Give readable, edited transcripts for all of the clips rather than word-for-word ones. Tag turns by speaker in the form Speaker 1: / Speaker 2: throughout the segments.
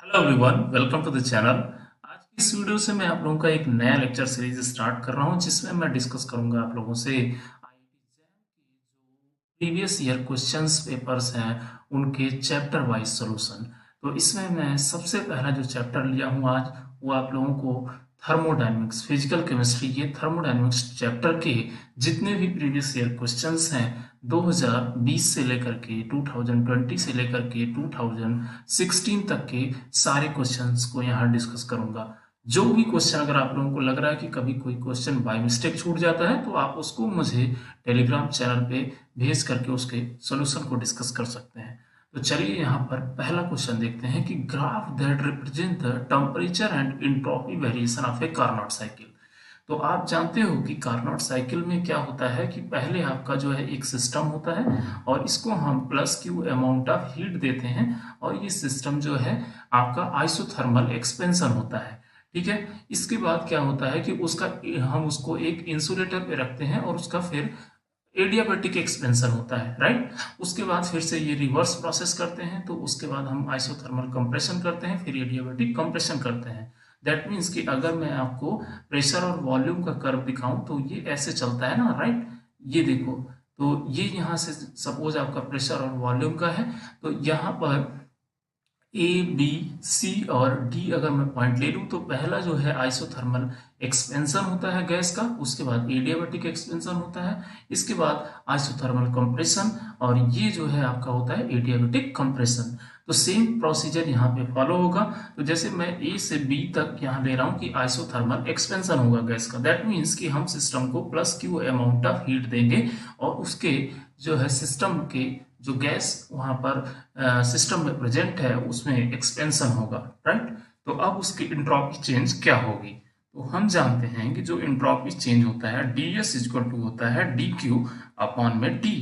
Speaker 1: Hello everyone, welcome to the channel. आज की इस वीडियो से मैं आप लोगों का एक नया लेक्चर सीरीज स्टार्ट कर रहा हूं, जिसमें मैं डिस्कस करूंगा आप लोगों से आईआईटी एग्जाम के जो प्रीवियस ईयर क्वेश्चंस पेपर्स हैं उनके चैप्टर वाइज सॉल्यूशन। तो इसमें मैं सबसे पहला जो चैप्टर लिया हूं आज, वो आप लोगों को थर्मोडायनेमिक्स, फिजिकल केमिस्ट्री, ये थर्मोडायनेमिक्स चैप्टर के जितने भी प्रीवियस ईयर क्वेश्चंस हैं 2020 से लेकर के 2020 से लेकर के 2016 तक के सारे क्वेश्चंस को यहाँ डिस्कस करूंगा। जो भी क्वेश्चन अगर आप लोगों को लग रहा है कि कभी कोई क्वेश्चन बाय मिस्टेक छूट जाता है, तो आप उसको मुझे टेलीग्राम चैनल पे भेज करके उसके सॉल्यूशन को डिस्कस कर सकते हैं। तो चलिए यहाँ पर पहला क्वेश्चन देखते हैं कि graph that represent the temperature and entropy variation of A Carnot cycle. तो आप जानते हो कि कार्नोट साइकिल में क्या होता है कि पहले आपका जो है एक सिस्टम होता है और इसको हम plus Q amount of heat देते हैं, और ये सिस्टम जो है आपका आइसोथर्मल एक्सपेंशन होता है। ठीक है, इसके बाद क्या होता है कि उसका हम उसको एक इंसुलेटर पे रखते हैं और उसका फिर एडियाबैटिक एक्सपेंशन होता है, राइट। उसके बाद फिर से ये रिवर्स प्रोसेस करते हैं, तो उसके बाद हम आइसोथर्मल कंप्रेशन करते हैं, फिर एडियाबैटिक कंप्रेशन करते हैं। दैट मीन्स कि अगर मैं आपको प्रेशर और वॉल्यूम का कर्व दिखाऊं तो ये ऐसे चलता है ना, राइट। ये देखो, तो ये यहाँ से सपोज आपका प्रेशर और वॉल्यूम का है, तो यहाँ पर ए बी सी और डी अगर मैं पॉइंट ले लूँ, तो पहला जो है आइसोथर्मल एक्सपेंशन होता है गैस का, उसके बाद एडियाबैटिक एक्सपेंशन होता है, इसके बाद आइसोथर्मल कंप्रेशन, और ये जो है आपका होता है एडियाबैटिक कंप्रेशन। तो सेम प्रोसीजर यहाँ पे फॉलो होगा। तो जैसे मैं ए से बी तक यहाँ ले रहा हूँ कि आइसोथर्मल एक्सपेंशन होगा गैस का, दैट मीन्स कि हम सिस्टम को plus Q amount of heat देंगे और उसके जो है सिस्टम के जो गैस वहां पर सिस्टम में प्रेजेंट है उसमें एक्सपेंशन होगा, राइट। तो अब उसकी इंट्रॉपी चेंज क्या होगी, तो हम जानते हैं कि जो इंट्रॉपी चेंज होता है डी एस इक्वल टू होता है डी क्यू अपॉन में टी।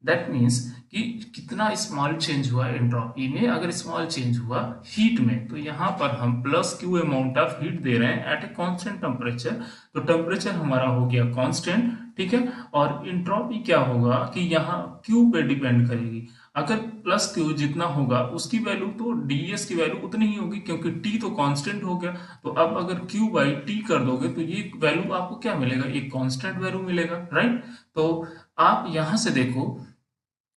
Speaker 1: दैट मीन्स कि कितना स्मॉल चेंज हुआ एंट्रोपी में, अगर स्मॉल चेंज हुआ हीट में, तो यहाँ पर हम plus Q amount of heat दे रहे हैं एट ए कांस्टेंट टेम्परेचर। तो टेम्परेचर हमारा हो गया कांस्टेंट, ठीक है। और इंट्रोपी क्या होगा कि यहाँ क्यू पे डिपेंड करेगी। अगर प्लस क्यू जितना होगा उसकी वैल्यू, तो ds की वैल्यू उतनी ही होगी, क्योंकि t तो कांस्टेंट हो गया। तो अब अगर q बाई टी कर दोगे तो ये वैल्यू आपको क्या मिलेगा, एक कांस्टेंट वैल्यू मिलेगा, राइट। तो आप यहां से देखो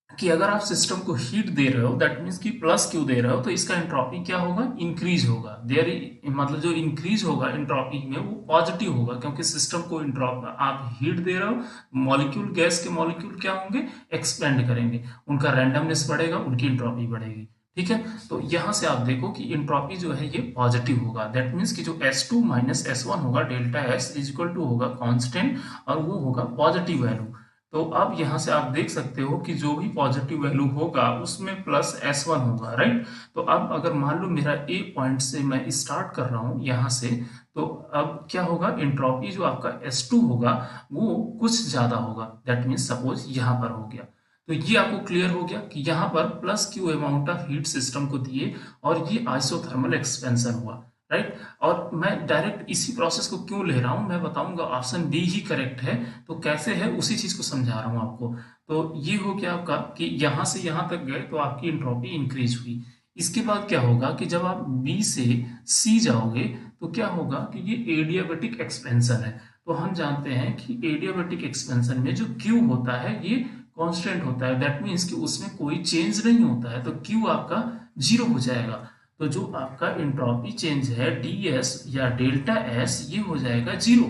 Speaker 1: कि अगर आप सिस्टम को हीट दे रहे हो, दैट मीन्स कि प्लस क्यू दे रहे हो, तो इसका एंट्रोपी क्या होगा, इंक्रीज होगा। देयर मतलब जो इंक्रीज होगा एंट्रोपी में वो पॉजिटिव होगा, क्योंकि सिस्टम को आप हीट दे रहे हो, मॉलिक्यूल, गैस के मॉलिक्यूल क्या होंगे, एक्सपेंड करेंगे, उनका रैंडमनेस बढ़ेगा, उनकी एंट्रोपी बढ़ेगी। ठीक है, तो यहां से आप देखो कि एंट्रोपी जो है ये पॉजिटिव होगा। दैट मीन्स कि जो S2 माइनस S1 होगा, delta S is equal to होगा कांस्टेंट, और वो होगा पॉजिटिव वैल्यू। तो अब यहां से आप देख सकते हो कि जो भी पॉजिटिव वैल्यू होगा उसमें प्लस S1 होगा, राइट। तो अब अगर मान लो मेरा ए पॉइंट से मैं स्टार्ट कर रहा हूं यहां से, तो अब क्या होगा, एंट्रोपी जो आपका S2 होगा वो कुछ ज्यादा होगा। दैट मीन्स सपोज यहां पर हो गया, तो ये आपको क्लियर हो गया कि यहाँ पर plus Q amount of heat system को दिए और ये आइसोथर्मल एक्सपेंशन हुआ, राइट। और मैं डायरेक्ट इसी प्रोसेस को क्यों ले रहा हूं मैं बताऊंगा, ऑप्शन डी ही करेक्ट है। तो कैसे है उसी चीज को समझा रहा हूं आपको। तो ये हो गया आपका कि यहां से यहां तक गए तो आपकी एंट्रोपी इंक्रीज हुई। इसके बाद क्या होगा कि जब आप बी से सी जाओगे तो क्या होगा कि ये एडियाबैटिक एक्सपेंशन है। तो हम जानते हैं कि एडियाबैटिक एक्सपेंशन में जो क्यू होता है ये कांस्टेंट होता है। दैट मीन्स कि उसमें कोई चेंज नहीं होता है, तो क्यू आपका जीरो हो जाएगा। तो जो आपका एंट्रोपी चेंज है ds या डेल्टा s, ये हो जाएगा जीरो।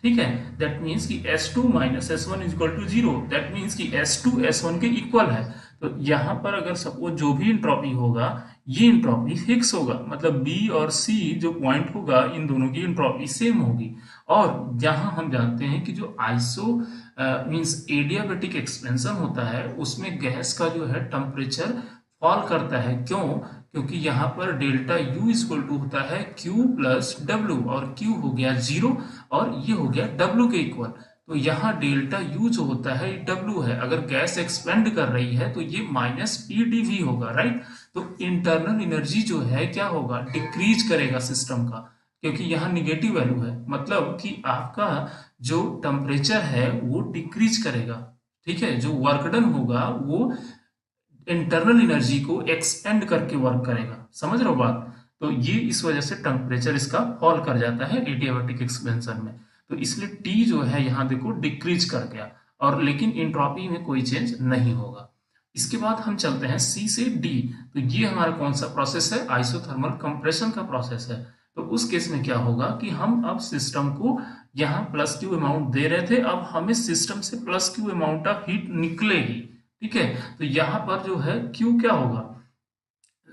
Speaker 1: ठीक है, दैट मीन्स कि S2 minus S1 equal to zero. That means कि S2 S1 के इक्वल है। तो यहां पर अगर सपोज जो भी एंट्रोपी होगा ये एंट्रोपी फिक्स होगा, मतलब B और C जो पॉइंट होगा इन दोनों की एंट्रोपी सेम होगी। और यहां हम जानते हैं कि जो आइसो मीन्स एडियाबैटिक एक्सपेंशन होता है उसमें गैस का जो है टेम्परेचर फॉल करता है। क्यों, क्योंकि यहाँ पर डेल्टा U इक्वल टू होता है Q प्लस डब्ल्यू, और Q हो गया जीरो और ये हो गया W के इक्वल। तो यहाँ डेल्टा U जो होता है W है, अगर गैस एक्सपेंड कर रही है तो ये माइनस PdV होगा, राइट। तो इंटरनल एनर्जी जो है क्या होगा, डिक्रीज करेगा सिस्टम का, क्योंकि यहाँ निगेटिव वैल्यू है, मतलब कि आपका जो टेम्परेचर है वो डिक्रीज करेगा। ठीक है, जो वर्क डन होगा वो इंटरनल एनर्जी को एक्सपेंड करके वर्क करेगा। समझ रहे हो बात। तो ये इस वजह से टेम्परेचर इसका फॉल कर जाता है एडियाबैटिक एक्सपेंशन में। तो इसलिए टी जो है यहाँ देखो डिक्रीज कर गया, और लेकिन इंट्रोपी में कोई चेंज नहीं होगा। इसके बाद हम चलते हैं सी से डी। तो ये हमारा कौन सा प्रोसेस है? आइसोथर्मल कंप्रेशन का प्रोसेस है। तो उस केस में क्या होगा कि हम अब सिस्टम को यहाँ प्लस क्यू अमाउंट दे रहे थे, अब हमें सिस्टम से plus Q amount of heat निकलेगी। ठीक है, तो यहाँ पर जो है क्यू क्या होगा,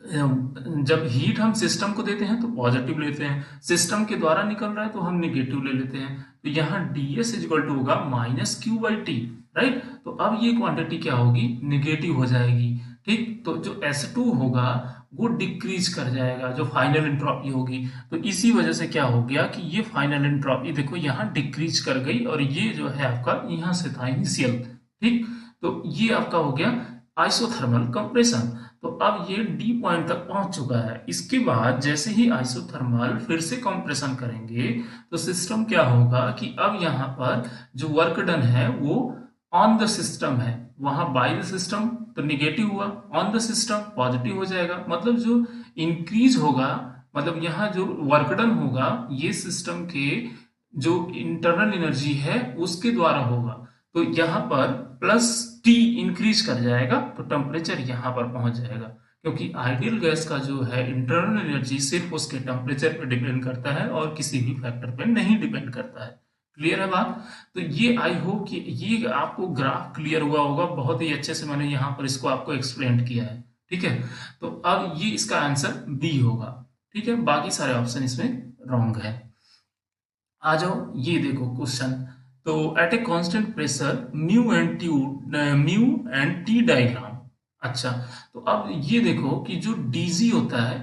Speaker 1: जब हीट हम सिस्टम को देते हैं तो पॉजिटिव लेते हैं, सिस्टम के द्वारा निकल रहा है तो हम निगेटिव ले लेते हैं। तो यहाँ ds इक्वल टू होगा minus Q by T, right. तो अब ये क्वांटिटी क्या होगी? निगेटिव हो जाएगी। ठीक, तो जो S2 होगा वो डिक्रीज कर जाएगा, जो फाइनल एंट्रोपी होगी। तो इसी वजह से क्या हो गया कि ये फाइनल एंट्रोपी देखो यहाँ डिक्रीज कर गई, और ये जो है आपका यहाँ से था इनिशियल। ठीक, तो ये आपका हो गया आइसोथर्मल कंप्रेशन। तो अब ये डी पॉइंट तक पहुंच चुका है। इसके बाद जैसे ही आइसोथर्मल फिर से कंप्रेशन करेंगे तो सिस्टम क्या होगा कि अब यहाँ पर जो वर्क डन है वो ऑन द सिस्टम है, वहां बाय द सिस्टम तो निगेटिव हुआ, ऑन द सिस्टम पॉजिटिव हो जाएगा। मतलब जो इंक्रीज होगा, मतलब यहाँ जो वर्क डन होगा ये सिस्टम के जो इंटरनल एनर्जी है उसके द्वारा होगा। तो यहाँ पर प्लस टी इंक्रीज कर जाएगा तो टेम्परेचर यहाँ पर पहुंच जाएगा, क्योंकि आइडियल गैस का जो है इंटरनल एनर्जी सिर्फ उसके टेम्परेचर पर डिपेंड करता है और किसी भी फैक्टर पर नहीं डिपेंड करता है। क्लियर है बात? तो ये आई होप कि ये आपको ग्राफ क्लियर हुआ होगा, बहुत ही अच्छे से मैंने यहाँ पर इसको आपको एक्सप्लेन किया है। ठीक है, तो अब ये इसका आंसर बी होगा। ठीक है, बाकी सारे ऑप्शन इसमें रॉन्ग है। आ जाओ, ये देखो क्वेश्चन। तो at a constant pressure mu and T diagram. अच्छा, तो अब ये देखो कि जो डीजी होता है,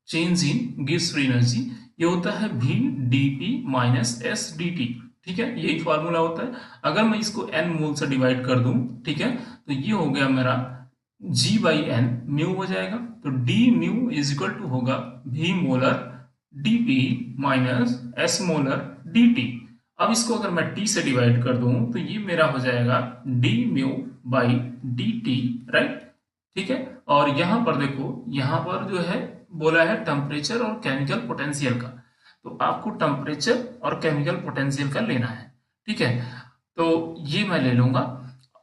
Speaker 1: चेंज इन गिव्स फ्री एनर्जी, ये होता है V D P minus S D T. ठीक है, यही फॉर्मूला होता है। अगर मैं इसको एन मोल से डिवाइड कर दूं, ठीक है, तो ये हो गया मेरा जी बाई एन, म्यू हो जाएगा। तो D mu is equal to होगा V molar dp minus S molar dt। अब इसको अगर मैं t से डिवाइड कर दूं तो ये मेरा हो जाएगा d mu by dt, right. ठीक है, और यहां पर देखो, यहां पर जो है बोला है टेम्परेचर और केमिकल पोटेंशियल का, तो आपको टेम्परेचर और केमिकल पोटेंशियल का लेना है। ठीक है, तो ये मैं ले लूंगा,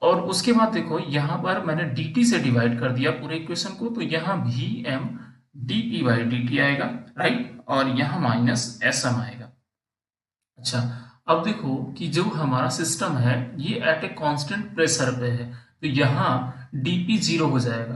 Speaker 1: और उसके बाद देखो यहां पर मैंने dt से डिवाइड कर दिया पूरे इक्वेशन को, तो यहाँ V M D P by D T आएगा, राइट, और यहाँ माइनस एस एम आएगा। अच्छा, अब देखो कि जो हमारा सिस्टम है ये एट ए कांस्टेंट प्रेशर पे है, तो यहाँ dp जीरो हो जाएगा।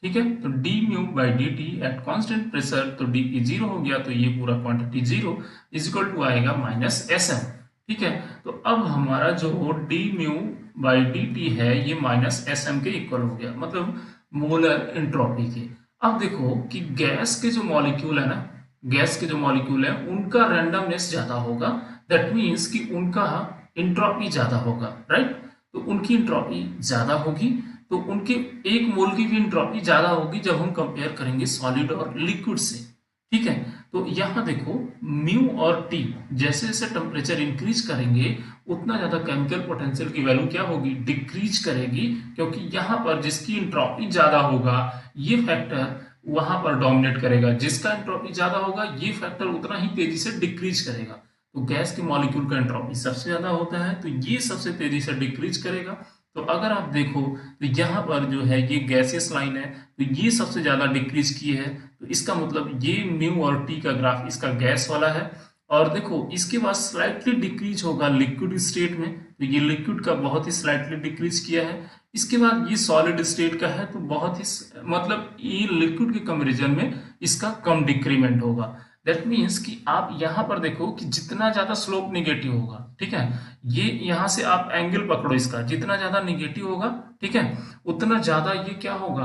Speaker 1: ठीक है, तो d mu by D T at constant pressure, तो dp जीरो हो गया, तो ये पूरा quantity zero is equal to आएगा माइनस एस एम। ठीक है, तो अब हमारा जो d mu by D T है ये माइनस एस एम के इक्वल हो गया, मतलब मोलर एंट्रोपी के। अब देखो कि गैस के जो मॉलिक्यूल है ना, गैस के जो मॉलिक्यूल है उनका रैंडमनेस ज्यादा होगा, दैट मीन्स कि उनका इंट्रोपी ज्यादा होगा, राइट। तो उनकी इंट्रोपी ज्यादा होगी, तो उनके एक मोल की भी इंट्रोपी ज्यादा होगी जब हम कंपेयर करेंगे सॉलिड और लिक्विड से। ठीक है, तो यहाँ देखो म्यू और टी जैसे जैसे टेम्परेचर इंक्रीज करेंगे उतना ज्यादा केमिकल पोटेंशियल की वैल्यू क्या होगी? डिक्रीज करेगी, क्योंकि यहाँ पर जिसकी इंट्रोपी ज्यादा होगा ये फैक्टर वहां पर डोमिनेट करेगा, जिसका एंट्रोपी ज्यादा होगा ये फैक्टर उतना ही तेजी से डिक्रीज करेगा। तो गैस के मॉलिक्यूल का एंट्रोपी सबसे ज्यादा होता है, तो ये सबसे तेजी से डिक्रीज करेगा। तो अगर आप देखो तो यहाँ पर जो है ये गैसियस लाइन है, तो ये सबसे ज्यादा डिक्रीज की है, तो इसका मतलब ये म्यू और टी का ग्राफ इसका गैस वाला है। और देखो इसके बाद स्लाइटली डिक्रीज होगा लिक्विड स्टेट में, तो ये लिक्विड का बहुत ही स्लाइटली डिक्रीज किया है। इसके बाद ये सॉलिड स्टेट का है, तो बहुत ही मतलब ये लिक्विड के कंपेरिजन में इसका कम डिक्रीमेंट होगा। दैट मीन्स कि आप यहाँ पर देखो कि जितना ज्यादा स्लोप निगेटिव होगा, ठीक है, ये यहाँ से आप एंगल पकड़ो इसका, जितना ज्यादा निगेटिव होगा, ठीक है, उतना ज्यादा ये क्या होगा?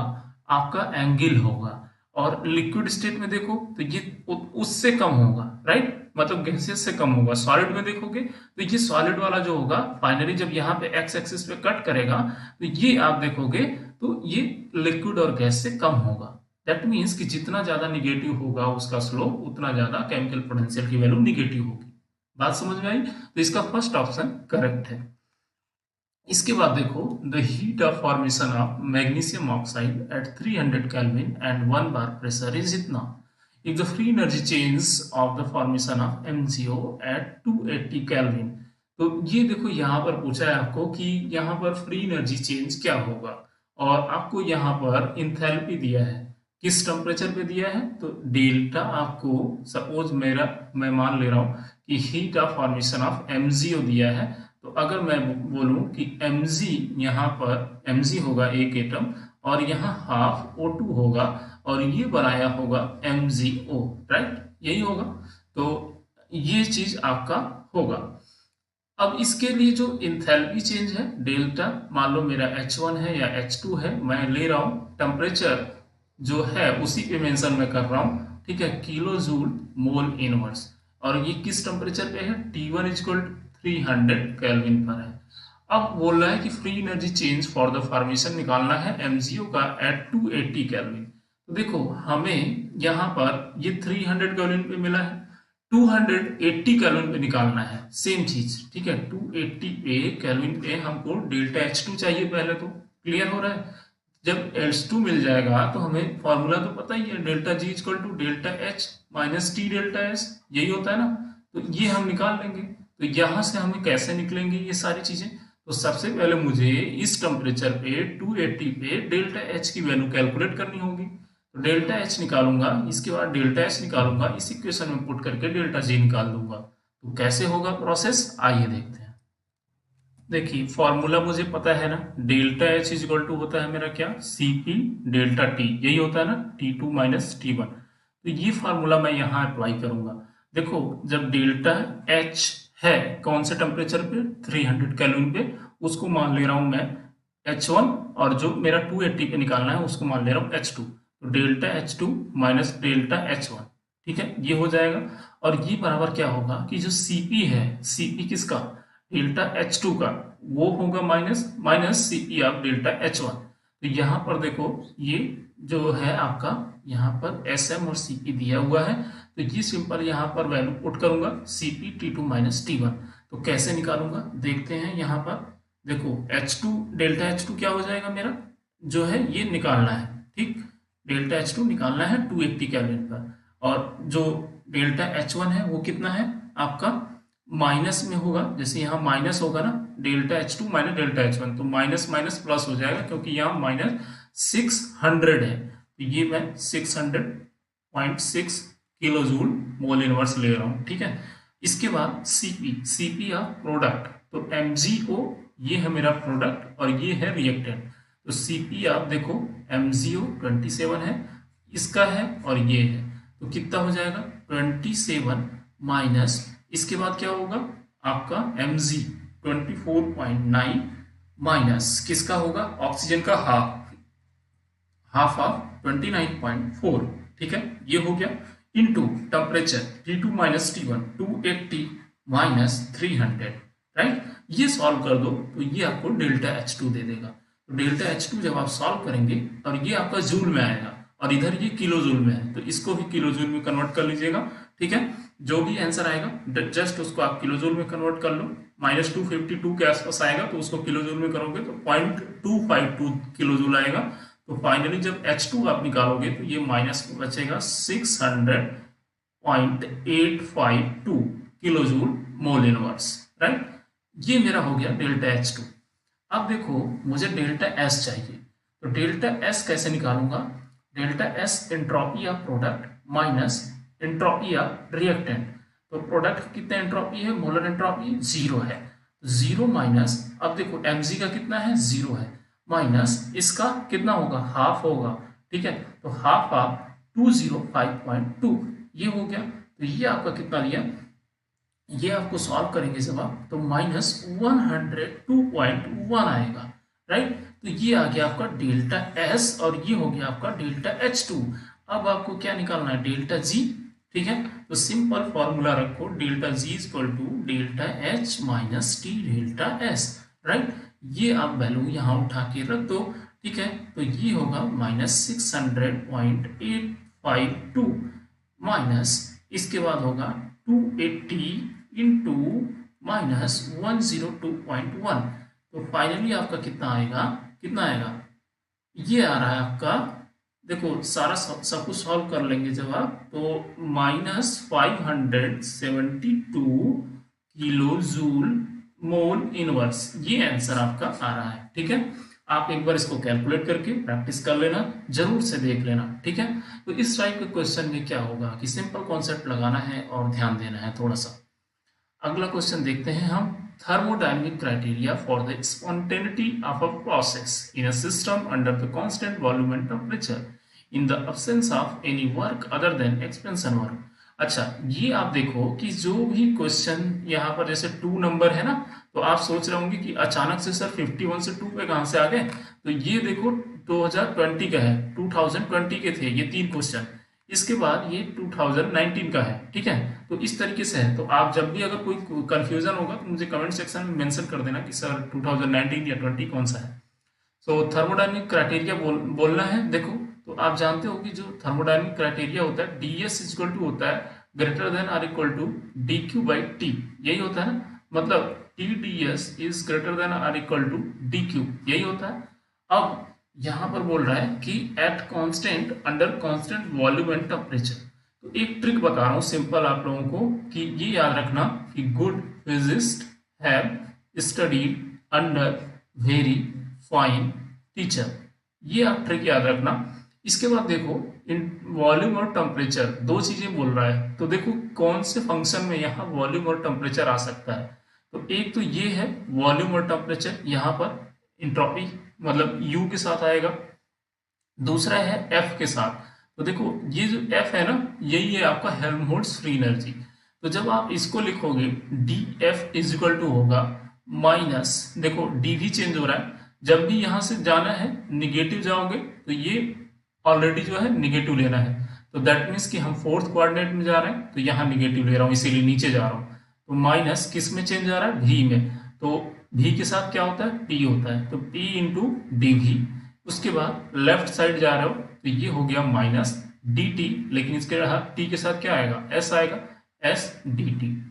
Speaker 1: आपका एंगल होगा। और लिक्विड स्टेट में देखो तो ये उससे कम होगा, राइट, मतलब गैसेस से कम होगा। सॉलिड में देखोगे तो ये सॉलिड वाला जो होगा फाइनली जब यहाँ पे एक्स एक्सिस पे कट करेगा तो ये आप देखोगे तो ये लिक्विड और गैस से कम होगा। दैट मीन्स कि जितना ज्यादा निगेटिव होगा उसका स्लोप उतना ज्यादा केमिकल पोटेंशियल की वैल्यू निगेटिव होगी। बात समझ में आई? तो इसका फर्स्ट ऑप्शन करेक्ट है। इसके बाद देखो the heat of formation of magnesium oxide at 300 kelvin and 1 bar pressure is इतना। if the free energy change of the formation of MgO at 280 kelvin. तो ये देखो यहाँ पर पूछा है आपको कि यहाँ पर फ्री एनर्जी चेंज क्या होगा, और आपको यहाँ पर इंथैल्पी दिया है, किस टेम्परेचर पे दिया है, तो डेल्टा आपको सपोज मैं मान ले रहा हूँ कि heat of formation of MgO दिया है। तो अगर मैं बोलूं कि Mg यहाँ पर Mg होगा एक एटम और यहाँ हाफ O2 होगा और ये बनाया होगा MgO, राइट, यही होगा। तो ये चीज आपका होगा। अब इसके लिए जो इंथैल्पी चेंज है डेल्टा, मान लो मेरा H1 है या H2 है, मैं ले रहा हूँ टेम्परेचर जो है उसी पे मेंशन में कर रहा हूँ, ठीक है, किलो जूल मोल इनवर्स, और ये किस टेम्परेचर पे है, T1 इक्वल 300 केल्विन पर है। अब बोल रहा है कि free energy change for the formation निकालना है MgO का एट 280 केल्विन। तो देखो हमें यहाँ पर ये 300 केल्विन पे मिला है, 280 केल्विन पे निकालना है, सेम चीज, ठीक है, 280 पे केल्विन पे हमको डेल्टा H2 चाहिए पहले। तो क्लियर हो रहा है, जब H2 मिल जाएगा तो हमें फॉर्मूला तो पता ही है, delta G equal to delta H minus T delta S, यही होता है ना। तो ये हम निकाल लेंगे। तो यहां से हमें कैसे निकलेंगे ये सारी चीजें, तो सबसे पहले मुझे इस टेम्परेचर पे 280 पे डेल्टा H की वैल्यू कैलकुलेट करनी होगी। तो डेल्टा H निकालूंगा, इसके बाद डेल्टा H निकालूंगा, इस इक्वेशन में पुट करके डेल्टा G निकाल दूंगा। तो कैसे होगा प्रोसेस, आइए देखते हैं। देखिए फॉर्मूला मुझे पता है ना, डेल्टा H इक्वल टू होता है मेरा क्या, Cp डेल्टा T, यही होता है ना, T2 माइनस T1। तो ये फार्मूला मैं यहाँ अप्लाई करूंगा। देखो जब डेल्टा H है कौन से टेम्परेचर पे, 300 केल्विन पे, उसको मान ले रहा हूं मैं H1, और जो मेरा 280 पे निकालना है उसको मान ले रहा हूँ H2। तो delta H2 minus delta H1, ठीक है, ये हो जाएगा। और ये बराबर क्या होगा कि जो Cp है, Cp किसका, डेल्टा H2 का, वो होगा minus Cp of delta H1। तो यहाँ पर देखो ये जो है आपका, यहाँ पर Sm और Cp दिया हुआ है, तो ये सिंपल यहाँ पर वैल्यू पुट करूंगा, Cp T2 माइनस T1। तो कैसे निकालूंगा देखते हैं। यहाँ पर देखो H2 डेल्टा H2 क्या हो जाएगा मेरा, जो है ये निकालना है, ठीक, डेल्टा H2 निकालना है 280 केल्विन पर, और जो डेल्टा H1 है वो कितना है आपका, माइनस में होगा, जैसे यहाँ माइनस होगा ना, delta H2 minus delta H1, तो माइनस माइनस प्लस हो जाएगा, क्योंकि यहाँ माइनस 600 है, तो ये मैं 600.6 किलो जूल मोल इनवर्स ले रहा हूँ, ठीक है। इसके बाद Cp ऑफ प्रोडक्ट, तो MgO ये है मेरा प्रोडक्ट और ये है रिएक्टेंट। तो Cp आप देखो MgO 27 है, इसका है और ये है, तो कितना हो जाएगा 27 माइनस, इसके बाद क्या होगा आपका Mg 24.9 माइनस किसका होगा, ऑक्सीजन का हाफ ऑफ 29.4, ठीक है, ये हो गया, into temperature T2 minus T1 280 minus 300, right. ये सॉल्व कर दो तो ये आपको डेल्टा H2 दे देगा। तो डेल्टा H2 जब आप सॉल्व करेंगे और ये आपका जूल में आएगा और इधर ये किलो जूल में है, तो इसको भी किलो जूल में कन्वर्ट कर लीजिएगा, ठीक है। जो भी आंसर आएगा जस्ट उसको आप किलो जूल में कन्वर्ट कर लो, माइनस 252 के आसपास आएगा तो उसको किलो जूल में करोगे तो 0.252 किलो जूल आएगा। तो फाइनली जब H2 आप निकालोगे तो ये माइनस में बचेगा 600.852 kilo joule mole inverse, right. ये मेरा हो गया डेल्टा H2। अब देखो मुझे डेल्टा S चाहिए, तो डेल्टा S कैसे निकालूंगा, delta S entropy of product minus entropy of reactant. तो प्रोडक्ट कितना एंट्रोपी है, मोलर एंट्रोपी 0 है, 0 माइनस, अब देखो Mg का कितना है 0 है, माइनस इसका कितना होगा हाफ होगा, ठीक है, तो हाफ ऑफ 205.2 ये हो गया। तो ये आपका कितना दिया, ये आपको सॉल्व करेंगे जब आप तो माइनस 102.1 आएगा, राइट। तो ये आ गया आपका डेल्टा S और ये हो गया आपका डेल्टा H2। अब आपको क्या निकालना है, डेल्टा G, ठीक है। तो सिंपल फॉर्मूला रखो, delta G equal to delta H minus T delta S, right. ये आप वैल्यू यहाँ उठा के रख दो, ठीक है। तो ये होगा माइनस 600.852 माइनस इसके बाद होगा 280 इंटू माइनस 102.1। तो फाइनली आपका कितना आएगा, ये आ रहा है आपका देखो सारा सब कुछ सॉल्व कर लेंगे जब आप, तो -572 किलो जूल मोल इनवर्स, ये आंसर आपका आ रहा है। ठीक है, आप एक बार इसको कैलकुलेट करके प्रैक्टिस कर लेना, जरूर से देख लेना। ठीक है, तो इस टाइप के क्वेश्चन में क्या होगा कि सिंपल कॉन्सेप्ट लगाना है और ध्यान देना है थोड़ा सा। अगला क्वेश्चन देखते हैं हम। Thermodynamic criteria for the spontaneity of a process in a system under the constant volume and temperature in the absence of any work other than expansion work. अच्छा, ये आप देखो कि जो भी क्वेश्चन यहाँ पर जैसे 2 नंबर है ना, तो आप सोच रहे होंगे कि अचानक से सर 51 से 2 पे कहाँ से आ गए। तो ये देखो 2020 का है, 2020 के थे ये 3 क्वेश्चन, इसके बाद ये 2019 का है। ठीक है, तो इस तरीके से है। तो आप जब भी अगर कोई कंफ्यूजन होगा तो मुझे कमेंट सेक्शन में मेंशन कर देना कि सर 2019 या 20 कौन सा है। तो थर्मोडायनेमिक क्राइटेरिया बोलना है। देखो, तो आप जानते हो कि जो थर्मोडायनेमिक क्राइटेरिया होता है, डी एस इक्वल टू होता है greater than R equal to D Q by T, यही होता है ना, मतलब T D S is greater than R equal to D Q, यही होता है। अब यहां पर बोल रहा है कि at constant under constant volume and temperature. तो एक ट्रिक बता रहा हूं सिंपल आप लोगों को कि ये याद रखना कि good physicist have studied under very fine teacher, ये आप ट्रिक याद रखना। इसके बाद देखो, इन वॉल्यूम और टेम्परेचर दो चीजें बोल रहा है, तो देखो कौन से फंक्शन में यहाँ वॉल्यूम और टेम्परेचर आ सकता है। तो एक तो ये है वॉल्यूम और टेम्परेचर, यहाँ पर इंट्रोपी मतलब U के साथ आएगा, दूसरा है F के साथ। तो देखो ये जो F है ना, यही है आपका हेल्महोल्ट्ज फ्री एनर्जी। तो जब आप इसको लिखोगे D F is equal to होगा माइनस, देखो डी भी चेंज हो रहा है, जब भी यहां से जाना है निगेटिव जाओगे तो ये ऑलरेडी जो है निगेटिव लेना है। तो दैट मीन्स कि हम फोर्थ कोऑर्डिनेट में जा रहे हैं, तो यहाँ निगेटिव ले रहा हूँ, इसीलिए नीचे जा रहा हूँ। तो माइनस किस में चेंज आ रहा है, भी में। तो भी के साथ क्या होता है, टी होता है, तो टी इंटू डी भी। उसके बाद लेफ्ट साइड जा रहे हो तो ये हो गया माइनस डी टी, लेकिन इसके टी के साथ क्या आएगा, एस आएगा, एस डी टी।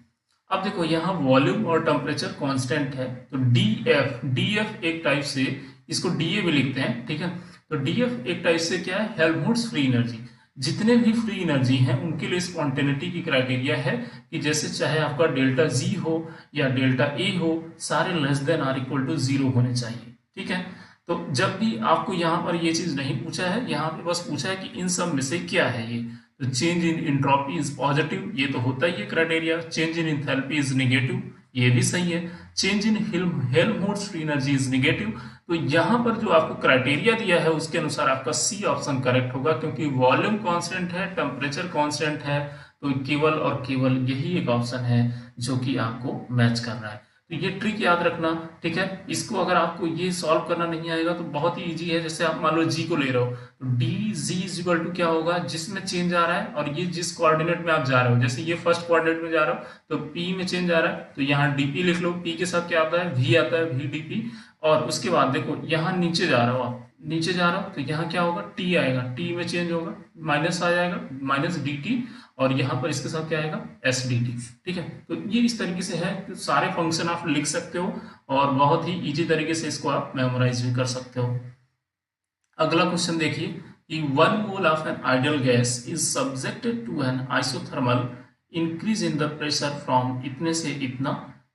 Speaker 1: अब देखो यहाँ वॉल्यूम और टेम्परेचर कांस्टेंट है, तो डी एफ एक टाइप से इसको डी ए भी लिखते हैं। ठीक है, तो डी एफ एक टाइप से क्या है, हेल्महोल्ट्ज फ्री एनर्जी। जितने भी फ्री एनर्जी हैं उनके लिए स्पॉन्टेनिटी की क्राइटेरिया है कि जैसे चाहे आपका डेल्टा जी हो या डेल्टा ए हो, सारे less than R equal to 0 होने चाहिए। ठीक है, तो जब भी आपको यहाँ पर ये चीज नहीं पूछा है, यहाँ पे बस पूछा है कि इन सब में से क्या है ये, तो change in entropy is positive, ये तो होता ही है criteria. Change in enthalpy is negative, ये भी सही है। Change in Helmholtz free energy is negative. तो यहाँ पर जो आपको क्राइटेरिया दिया है उसके अनुसार आपका सी ऑप्शन करेक्ट होगा, क्योंकि वॉल्यूम कांस्टेंट है, टेम्परेचर कांस्टेंट है, तो केवल और केवल यही एक ऑप्शन है जो कि आपको मैच कर रहा है। तो ये ट्रिक याद रखना। ठीक है, इसको अगर आपको ये सॉल्व करना नहीं आएगा तो बहुत ही इजी है। जैसे आप मान लो जी को ले रहे हो, तो D G is equal to क्या होगा, जिसमें चेंज आ रहा है और ये जिस कोऑर्डिनेट में आप जा रहे हो, जैसे ये फर्स्ट कोऑर्डिनेट में जा रहे हो तो पी में चेंज आ रहा है, तो यहाँ डीपी लिख लो, पी के साथ क्या आता है, वी आता है, वी डीपी। और उसके बाद देखो यहाँ नीचे जा रहा हो, आप नीचे जा रहा हो तो यहाँ क्या होगा, टी आएगा, टी में चेंज होगा, माइनस आ जाएगा, माइनस डी टी, और यहाँ पर इसके साथ क्या आएगा, एस डी टी। ठीक है, तो ये इस तरीके से है, तो सारे फंक्शन आप लिख सकते हो और बहुत ही इजी तरीके से इसको आप मेमोराइज भी कर सकते हो। अगला क्वेश्चन देखिए कि 1 mole of an ideal gas is subjected to an isothermal increase in the pressure from इतने से इतना,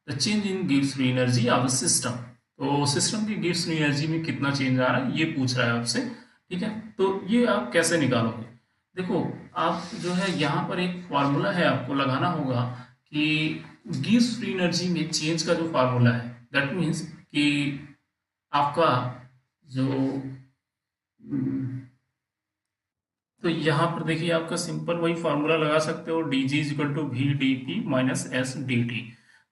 Speaker 1: द चेंज इन गिव्स free energy of the system. तो सिस्टम की गिव्स फ्री एनर्जी में कितना चेंज आ रहा है ये पूछ रहा है आपसे। ठीक है, तो ये आप कैसे निकालोगे, देखो आप जो है यहाँ पर एक फॉर्मूला है आपको लगाना होगा कि गिव्स फ्री एनर्जी में चेंज का जो फॉर्मूला है, दैट मीन्स कि आपका जो तो यहाँ पर देखिए आपका सिंपल वही फॉर्मूला लगा सकते हो, D G is equal to V D P minus S D T.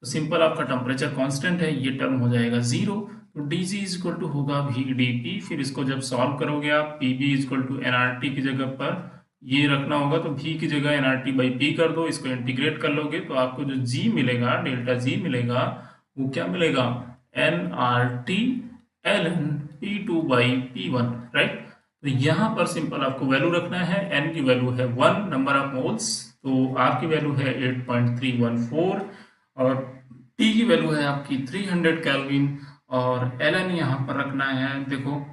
Speaker 1: तो सिंपल आपका टेम्परेचर कांस्टेंट है, ये टर्म हो जाएगा 0, तो D G is equal to होगा वी डी पी। फिर इसको जब सॉल्व करोगे आप, P B is equal to N R T की जगह पर ये रखना होगा, तो v की जगह N R T by P कर दो, इसको इंटीग्रेट कर लोगे तो आपको जो g मिलेगा, डेल्टा g मिलेगा, वो क्या मिलेगा, N R T L N P two by P one, right. तो यहाँ पर सिंपल आपको वैल्यू रखना है, n की वैल्यू है 1 नंबर ऑफ मोल्स, तो r की वैल्यू है 8.314 और t की वैल्यू है आपकी 300 केल्विन और ln यहाँ पर रखना है, देखो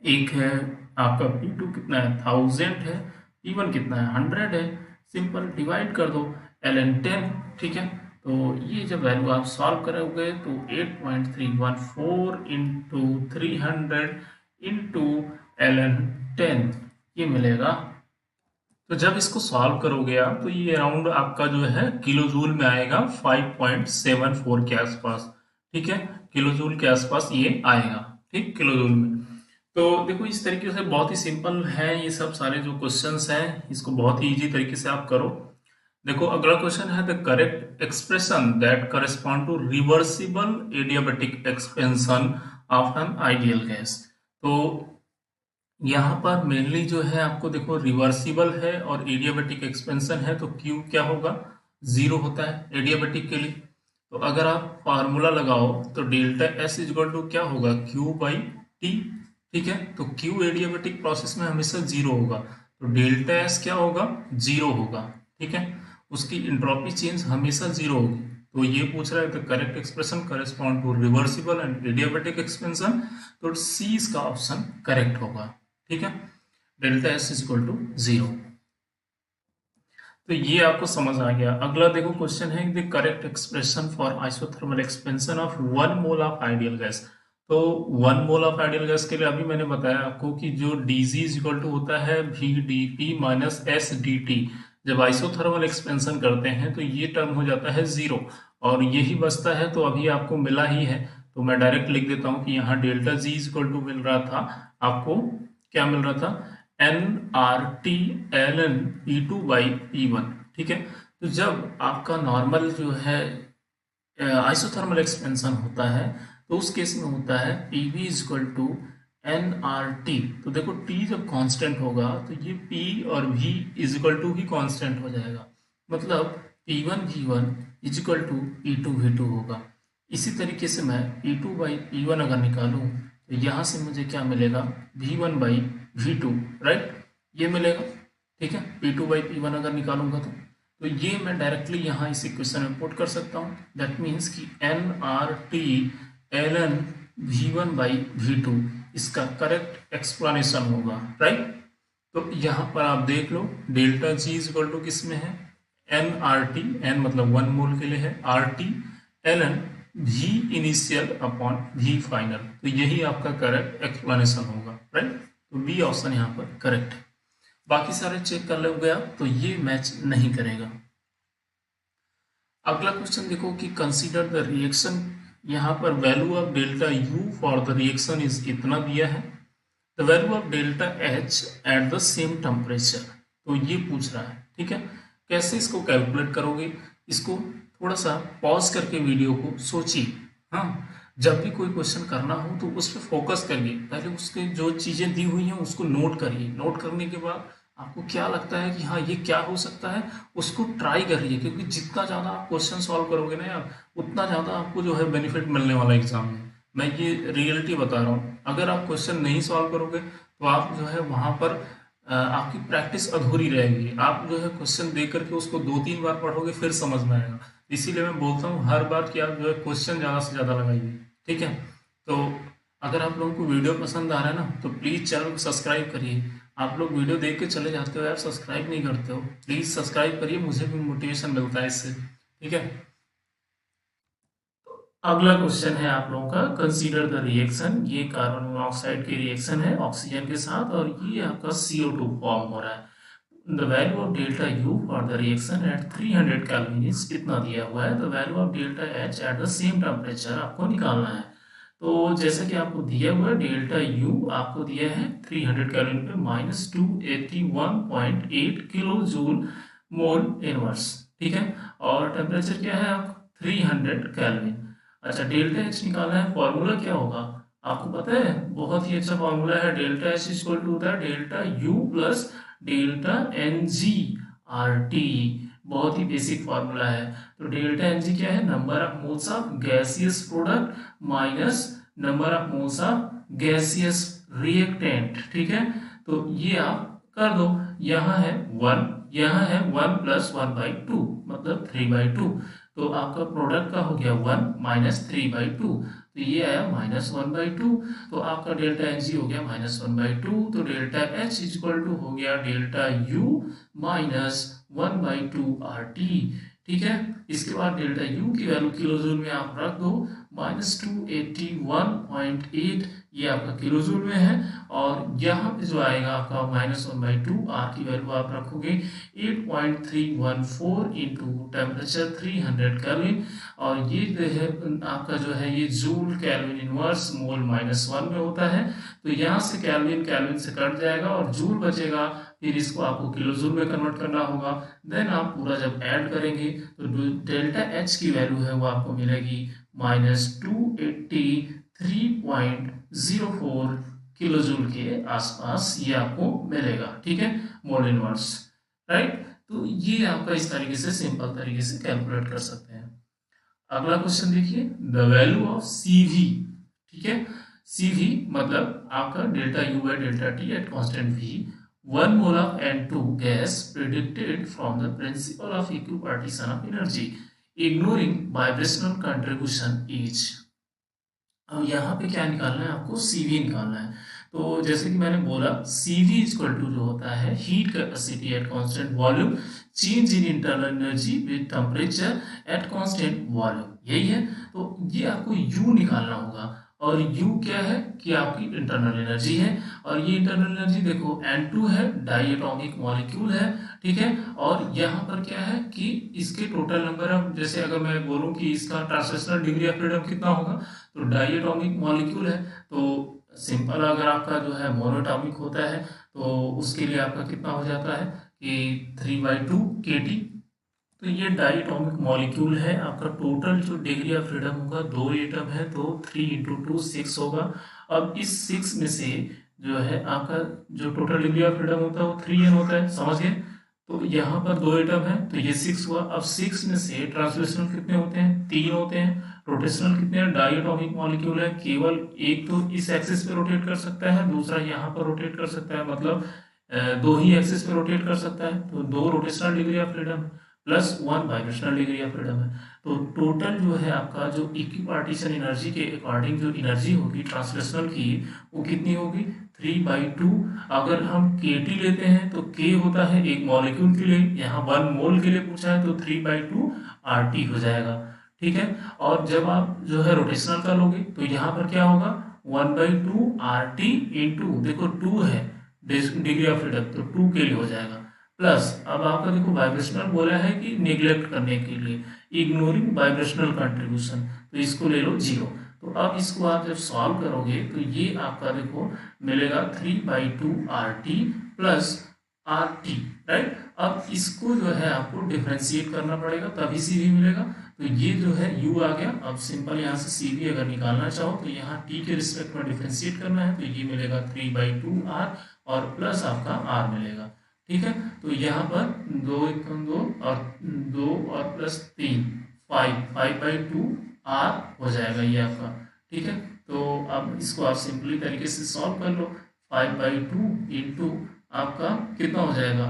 Speaker 1: एक है आपका P2 कितना है 1000 है, P1 कितना है 100 है, सिंपल डिवाइड कर दो ln 10, ठीक है। तो ये जब वैल्यू आप सॉल्व करोगे तो 8.314 इंटू 300 इंटू ln 10 ये मिलेगा। तो जब इसको सॉल्व करोगे आप तो ये अराउंड आपका जो है किलो जूल में आएगा 5.74 के आसपास, ठीक है, किलो जूल के आसपास ये आएगा, ठीक, किलो जूल में। तो देखो इस तरीके से बहुत ही सिंपल है ये सब सारे जो क्वेश्चंस हैं, इसको बहुत ही इजी तरीके से आप करो। देखो अगला क्वेश्चन है the correct expression that correspond to reversible adiabatic expansion of an ideal gas. तो यहाँ पर मेनली जो है आपको देखो रिवर्सिबल है और एडियाबेटिक एक्सपेंशन है, तो क्यू क्या होगा 0 होता है एडियाबेटिक के लिए। तो अगर आप फार्मूला लगाओ तो डेल्टा एस इजल टू क्या होगा क्यू बाई टी, ठीक है। तो क्यू एडियाबेटिक प्रोसेस में हमेशा 0 होगा, तो डेल्टा एस क्या होगा 0 होगा, ठीक है, उसकी इंट्रोपी चेंज हमेशा 0 होगी। तो ये पूछ रहा है the correct expression correspond to reversible and adiabatic expansion, तो सी इसका ऑप्शन करेक्ट होगा, ठीक है, delta S is equal to 0। तो ये आपको समझ आ गया। अगला देखो क्वेश्चन है the correct expression for isothermal expansion of 1 mole of ideal gas. तो 1 मोल ऑफ आइडियल गैस के लिए अभी मैंने बताया आपको कि जो dg इज इक्वल टू होता है vdp माइनस एस dt। जब आइसोथर्मल एक्सपेंशन करते हैं तो ये टर्म हो जाता है 0 और यही बचता है, तो अभी आपको मिला ही है, तो मैं डायरेक्ट लिख देता हूँ कि यहाँ delta G is equal to मिल रहा था आपको, क्या मिल रहा था nRT ln P2 by P1, ठीक है। तो जब आपका नॉर्मल जो है आइसोथर्मल एक्सपेंशन होता है तो उस केस में होता है PV is equal to nRT। तो देखो T जब कांस्टेंट होगा तो ये P और V इज इक्वल टू भी कांस्टेंट हो जाएगा, मतलब P1 V1 is equal to P2 V2 होगा। इसी तरीके से मैं P2 बाई P1 अगर निकालूं तो यहाँ से मुझे क्या मिलेगा V1 बाई V2, राइट, ये मिलेगा, ठीक है। P2 बाई P1 अगर निकालूंगा तो ये मैं डायरेक्टली यहाँ इस इक्वेशन में पुट कर सकता हूँ। दैट मीन्स कि nRT ln V1 by V2 इसका करेक्ट एक्सप्लेनेशन होगा, राइट। तो यहाँ पर आप देख लो delta G is equal to किस में है nRT, n मतलब 1 मोल के लिए है, RT ln V initial upon V final, तो यही आपका करेक्ट एक्सप्लेनेशन होगा, राइट। तो बी ऑप्शन यहाँ पर करेक्ट है। बाकी सारे चेक कर लोगे आप तो ये मैच नहीं करेगा। अगला क्वेश्चन देखो कि कंसीडर द रिएक्शन, यहाँ पर value of delta U for the reaction is इतना दिया है, the value of delta H at the same temperature, तो ये पूछ रहा है, ठीक है। कैसे इसको कैलकुलेट करोगे, इसको थोड़ा सा पॉज करके वीडियो को सोचिए। हाँ, जब भी कोई क्वेश्चन करना हो तो उस पर फोकस करिए, पहले उसके जो चीज़ें दी हुई हैं उसको नोट करिए, नोट करने के बाद आपको क्या लगता है कि हाँ ये क्या हो सकता है उसको ट्राई करिए, क्योंकि जितना ज़्यादा आप क्वेश्चन सॉल्व करोगे ना यार उतना ज़्यादा आपको जो है बेनिफिट मिलने वाला एग्जाम में। मैं ये रियलिटी बता रहा हूँ, अगर आप क्वेश्चन नहीं सॉल्व करोगे तो आप जो है वहाँ पर आपकी प्रैक्टिस अधूरी रहेगी। आप जो है क्वेश्चन दे करके उसको 2-3 बार पढ़ोगे फिर समझ में आएगा। इसीलिए मैं बोलता हूँ हर बार कि आप जो है क्वेश्चन ज़्यादा से ज़्यादा लगाइए, ठीक है। तो अगर आप लोगों को वीडियो पसंद आ रहा है ना तो प्लीज़ चैनल को सब्सक्राइब करिए। आप लोग वीडियो देख के चले जाते हो यार, सब्सक्राइब नहीं करते हो, प्लीज़ सब्सक्राइब करिए, मुझे भी मोटिवेशन मिलता है इससे, ठीक है। अगला क्वेश्चन है आप लोगों का कंसीडर द रिएक्शन, ये कार्बन मोनोऑक्साइड की रिएक्शन है ऑक्सीजन के साथ और ये आपका CO2 फॉर्म हो रहा है। The value of delta U for the reaction at 300 kelvin is कितना दिया हुआ है, the value of delta H at the same temperature आपको निकालना है। तो जैसे कि आपको दिया हुआ है डेल्टा यू आपको दिया है 300 केल्विन पे minus 281.8 kilo joule mole inverse, ठीक है, और टेम्परेचर क्या है आप 300 केल्विन। अच्छा डेल्टा एच निकालना है, फॉर्मूला क्या होगा आपको पता है, बहुत ही अच्छा फॉर्मूला है, डेल्टा एच इक्वल टू होता है delta U plus delta N G R T, बहुत ही बेसिक फॉर्मूला है। तो डेल्टा एन जी क्या है, number of moles of gaseous product minus number of moles of gaseous reactant, ठीक है। तो ये आप कर दो, यहाँ है 1, यहाँ है 1 प्लस 1/2 मतलब 3/2, तो आपका प्रोडक्ट का हो गया 1 माइनस 3/2, तो ये आया -1/2। तो आपका डेल्टा एच जी हो गया -1/2। तो डेल्टा एच इक्वल टू हो गया डेल्टा यू -1/2 RT। ठीक है, इसके बाद डेल्टा यू की वैल्यू किलो जूल में आप रख दो, -281.8 ये आपका किलो जूल में है। और यहाँ पे जो आएगा आपका -1/2 आर की वैल्यू आप रखोगे 8.314 इंटू टेम्परेचर 300 केल्विन। और ये जो है आपका जो है ये जूल केल्विन इनवर्स मोल -1 में होता है। तो यहाँ से केल्विन केल्विन से कट जाएगा और जूल बचेगा, फिर इसको आपको किलो जूल में कन्वर्ट करना होगा। देन आप पूरा जब ऐड करेंगे तो डेल्टा एच की वैल्यू है वो आपको मिलेगी -283.04 किलो जूल के आसपास ये आपको मिलेगा। ठीक है, मोल इनवर्स, राइट। तो ये आपका इस तरीके से सिंपल तरीके से कैलकुलेट कर सकते हैं। अगला क्वेश्चन देखिए, द वैल्यू ऑफ CV। ठीक है, CV मतलब आपका delta U by delta T at constant V, 1 mole of N2 gas predicted from the principle of equipartition of energy ignoring vibrational contribution each। अब यहाँ पे क्या निकालना है आपको, CV निकालना है। तो जैसे कि मैंने बोला CV इक्वल टू जो होता है heat capacity at constant volume change in internal energy with temperature at constant volume, यही है। तो ये आपको U निकालना होगा। और U क्या है कि आपकी इंटरनल एनर्जी है। और ये इंटरनल एनर्जी देखो N2 है, डाई एटॉमिक मॉलिक्यूल है। ठीक है, और यहाँ पर क्या है कि इसके टोटल नंबर ऑफ, जैसे अगर मैं बोलूँ कि इसका ट्रांसलेशनल डिग्री ऑफ फ्रीडम कितना होगा, तो डाई एटॉमिक मॉलिक्यूल है। तो सिंपल अगर आपका जो है मोनोटॉमिक होता है तो उसके लिए आपका कितना हो जाता है कि 3/2 kT। तो ये डाई एटॉमिक मॉलिक्यूल है। आपका टोटल जो डिग्री ऑफ फ्रीडम होगा, 2 एटम है तो 3 × 2 6 होगा। अब इस 6 में से जो है आपका जो टोटल डिग्री ऑफ फ्रीडम होता है वो 3n होता है, समझ गए। तो यहाँ पर 2 एटम है तो ये 6 हुआ। अब 6 में से ट्रांसलेशनल कितने होते हैं, 3 होते हैं। रोटेशनल कितने हैं, डाई एटॉमिक मॉलिक्यूल है, केवल एक तो इस एक्सिस पे रोटेट कर सकता है, दूसरा यहाँ पर रोटेट कर सकता है, मतलब दो ही एक्सिस पे रोटेट कर सकता है। तो 2 rotational degree of freedom plus 1 vibrational degree of freedom है। तो टोटल जो है आपका जो इक्विपार्टीशन एनर्जी के अकॉर्डिंग जो एनर्जी होगी ट्रांसलेशनल की वो कितनी होगी, 3/2। अगर हम kT लेते हैं तो k होता है एक मॉलिक्यूल के लिए, यहाँ 1 मोल के लिए पूछा है तो 3/2 RT हो जाएगा। ठीक है, और जब आप जो है रोटेशनल का लोगे तो यहाँ पर क्या होगा, 1/2 RT इंटू देखो 2 है डिग्री ऑफ फ्रीडम तो 2 के लिए हो जाएगा, प्लस अब आपका देखो वाइब्रेशनल बोला है कि निग्लेक्ट करने के लिए, इग्नोरिंग वाइब्रेशनल कंट्रीब्यूशन, तो इसको ले लो 0। तो अब इसको आप जब सॉल्व करोगे तो ये आपका देखो मिलेगा 3/2 RT प्लस RT, राइट। अब इसको जो है आपको डिफरेंशिएट करना पड़ेगा तभी CV मिलेगा। तो ये जो है U आ गया। अब सिंपल यहाँ से CV अगर निकालना चाहो तो यहाँ T के रिस्पेक्ट में डिफरेंशिएट करना है, तो ये मिलेगा 3/2 R और प्लस आपका R मिलेगा। ठीक है, तो यहाँ पर 2 × 2 और 2 और प्लस 3 5/2 R हो जाएगा ये आपका। ठीक है, तो अब इसको आप सिंपली तरीके से सॉल्व कर लो। 5/2 इंटू आपका कितना हो जाएगा,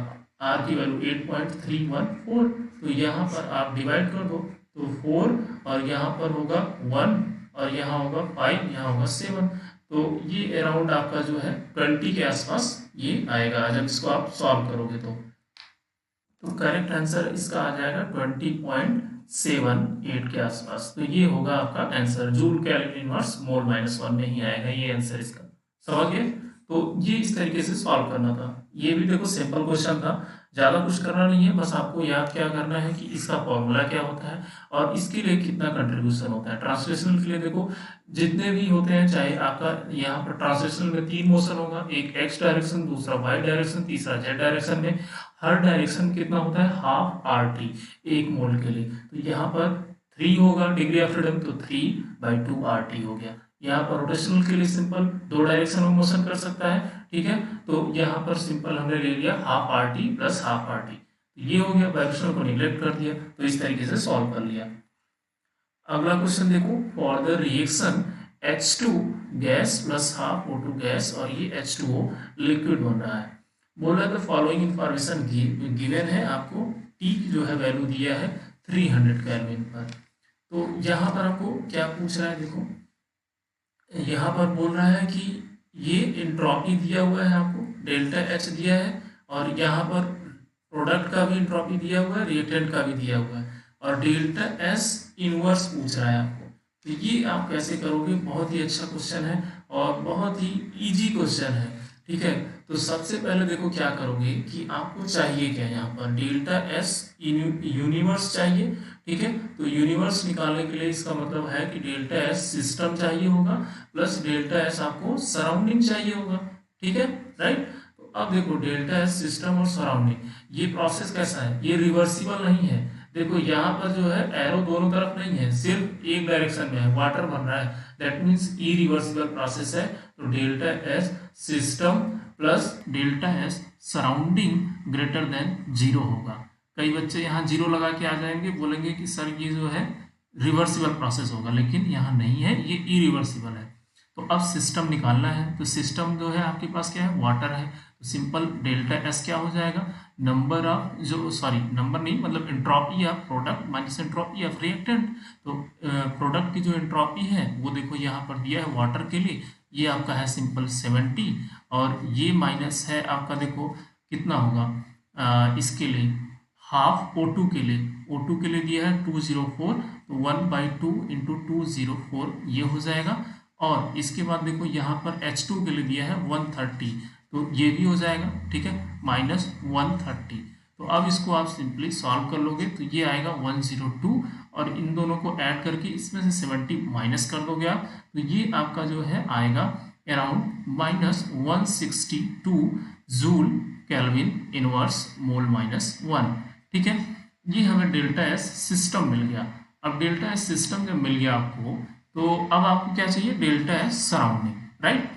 Speaker 1: R की वैल्यू 8.314। तो यहाँ पर आप डिवाइड कर दो तो 4 और यहाँ पर होगा 1 और यहाँ होगा 5, यहाँ होगा 7। तो ये अराउंड आपका जो है 20 के आसपास ये आएगा जब इसको आप सॉल्व करोगे तो करेक्ट आंसर इसका आ जाएगा 20.78 के आसपास। तो ये होगा आपका आंसर, जूल केल्विन इनवर्स मोल -1 में ही आएगा ये आंसर इसका, समझ गए। तो ये इस तरीके से सॉल्व करना था। ये भी देखो सिंपल क्वेश्चन था, ज़्यादा कुछ करना नहीं है, बस आपको याद क्या करना है कि इसका फॉर्मूला क्या होता है और इसके लिए कितना कंट्रीब्यूशन होता है। ट्रांसलेशनल के लिए देखो जितने भी होते हैं, चाहे आपका यहाँ पर ट्रांसलेशनल में 3 मोशन होगा, एक x डायरेक्शन, दूसरा y डायरेक्शन, तीसरा z डायरेक्शन में। हर डायरेक्शन कितना होता है, ½ RT एक मोल के लिए। तो यहाँ पर 3 होगा डिग्री ऑफ फ्रीडम, तो 3/2 RT हो गया। यहाँ पर रोटेशनल के लिए सिंपल 2 डायरेक्शन में मोशन कर सकता है। ठीक है, तो यहाँ पर सिंपल हमने ले लिया ½ RT प्लस ½ RT। ये हो गया, वाइब्रेशनल को निग्लेक्ट कर दिया, तो इस तरीके से सॉल्व कर लिया। अगला क्वेश्चन देखो, for the reaction H2 gas plus ½ O2 gas और ये H2O लिक्विड बन रहा है। बोला द फॉलोइंग इंफॉर्मेशन गिवन है, आपको T की जो है वैल्यू दिया है 300 केल्विन पर। तो यहाँ पर आपको क्या पूछ रहा है, देखो यहाँ पर बोल रहा है कि ये इंट्रॉपी दिया हुआ है आपको, डेल्टा एच दिया है, और यहाँ पर प्रोडक्ट का भी इंट्रॉपी दिया हुआ है, रिएक्टेंट का भी दिया हुआ है, और डेल्टा एस इनवर्स पूछ रहा है आपको। तो ये आप कैसे करोगे, बहुत ही अच्छा क्वेश्चन है और बहुत ही इजी क्वेश्चन है। ठीक है, तो सबसे पहले देखो क्या करोगे कि आपको चाहिए क्या, यहाँ पर डेल्टा एस यूनिवर्स चाहिए। ठीक है, तो यूनिवर्स निकालने के लिए इसका मतलब है कि डेल्टा एस सिस्टम चाहिए होगा, प्लस डेल्टा एस आपको सराउंडिंग चाहिए होगा। ठीक है, राइट। तो अब देखो डेल्टा एस सिस्टम और सराउंडिंग, ये प्रोसेस कैसा है, ये रिवर्सिबल नहीं है। देखो यहाँ पर जो है एरो दोनों तरफ नहीं है, सिर्फ एक डायरेक्शन में है, वाटर बन रहा है, दैट मीन्स इरिवर्सिबल प्रोसेस है। तो delta S system plus delta S surrounding greater than 0 होगा। कई बच्चे यहाँ 0 लगा के आ जाएंगे, बोलेंगे कि सर ये जो है रिवर्सिबल प्रोसेस होगा, लेकिन यहाँ नहीं है, ये इरिवर्सिबल है। तो अब सिस्टम निकालना है, तो सिस्टम जो है आपके पास क्या है, वाटर है। तो सिंपल डेल्टा एस क्या हो जाएगा, नंबर ऑफ जो सॉरी नंबर नहीं मतलब entropy of product minus entropy of reactant. तो प्रोडक्ट की जो एंट्रोपी है वो देखो यहाँ पर दिया है वाटर के लिए, ये आपका है सिंपल 70, और ये माइनस है आपका देखो कितना होगा इसके लिए हाफ O2 के लिए, O2 के लिए दिया है 204, तो 1/2 इंटू 204 ये हो जाएगा। और इसके बाद देखो यहाँ पर H2 के लिए दिया है 130, तो ये भी हो जाएगा। ठीक है, -130। तो अब इसको आप सिंपली सॉल्व कर लोगे तो ये आएगा 102, और इन दोनों को ऐड करके इसमें से 70 माइनस कर दोगे आप, तो ये आपका जो है आएगा अराउंड -162 जूल केल्विन इनवर्स मोल -1। ठीक है, ये हमें डेल्टा एस सिस्टम मिल गया। अब डेल्टा एस सिस्टम जब मिल गया आपको, तो अब आपको क्या चाहिए, डेल्टा एस सराउंडिंग, राइट।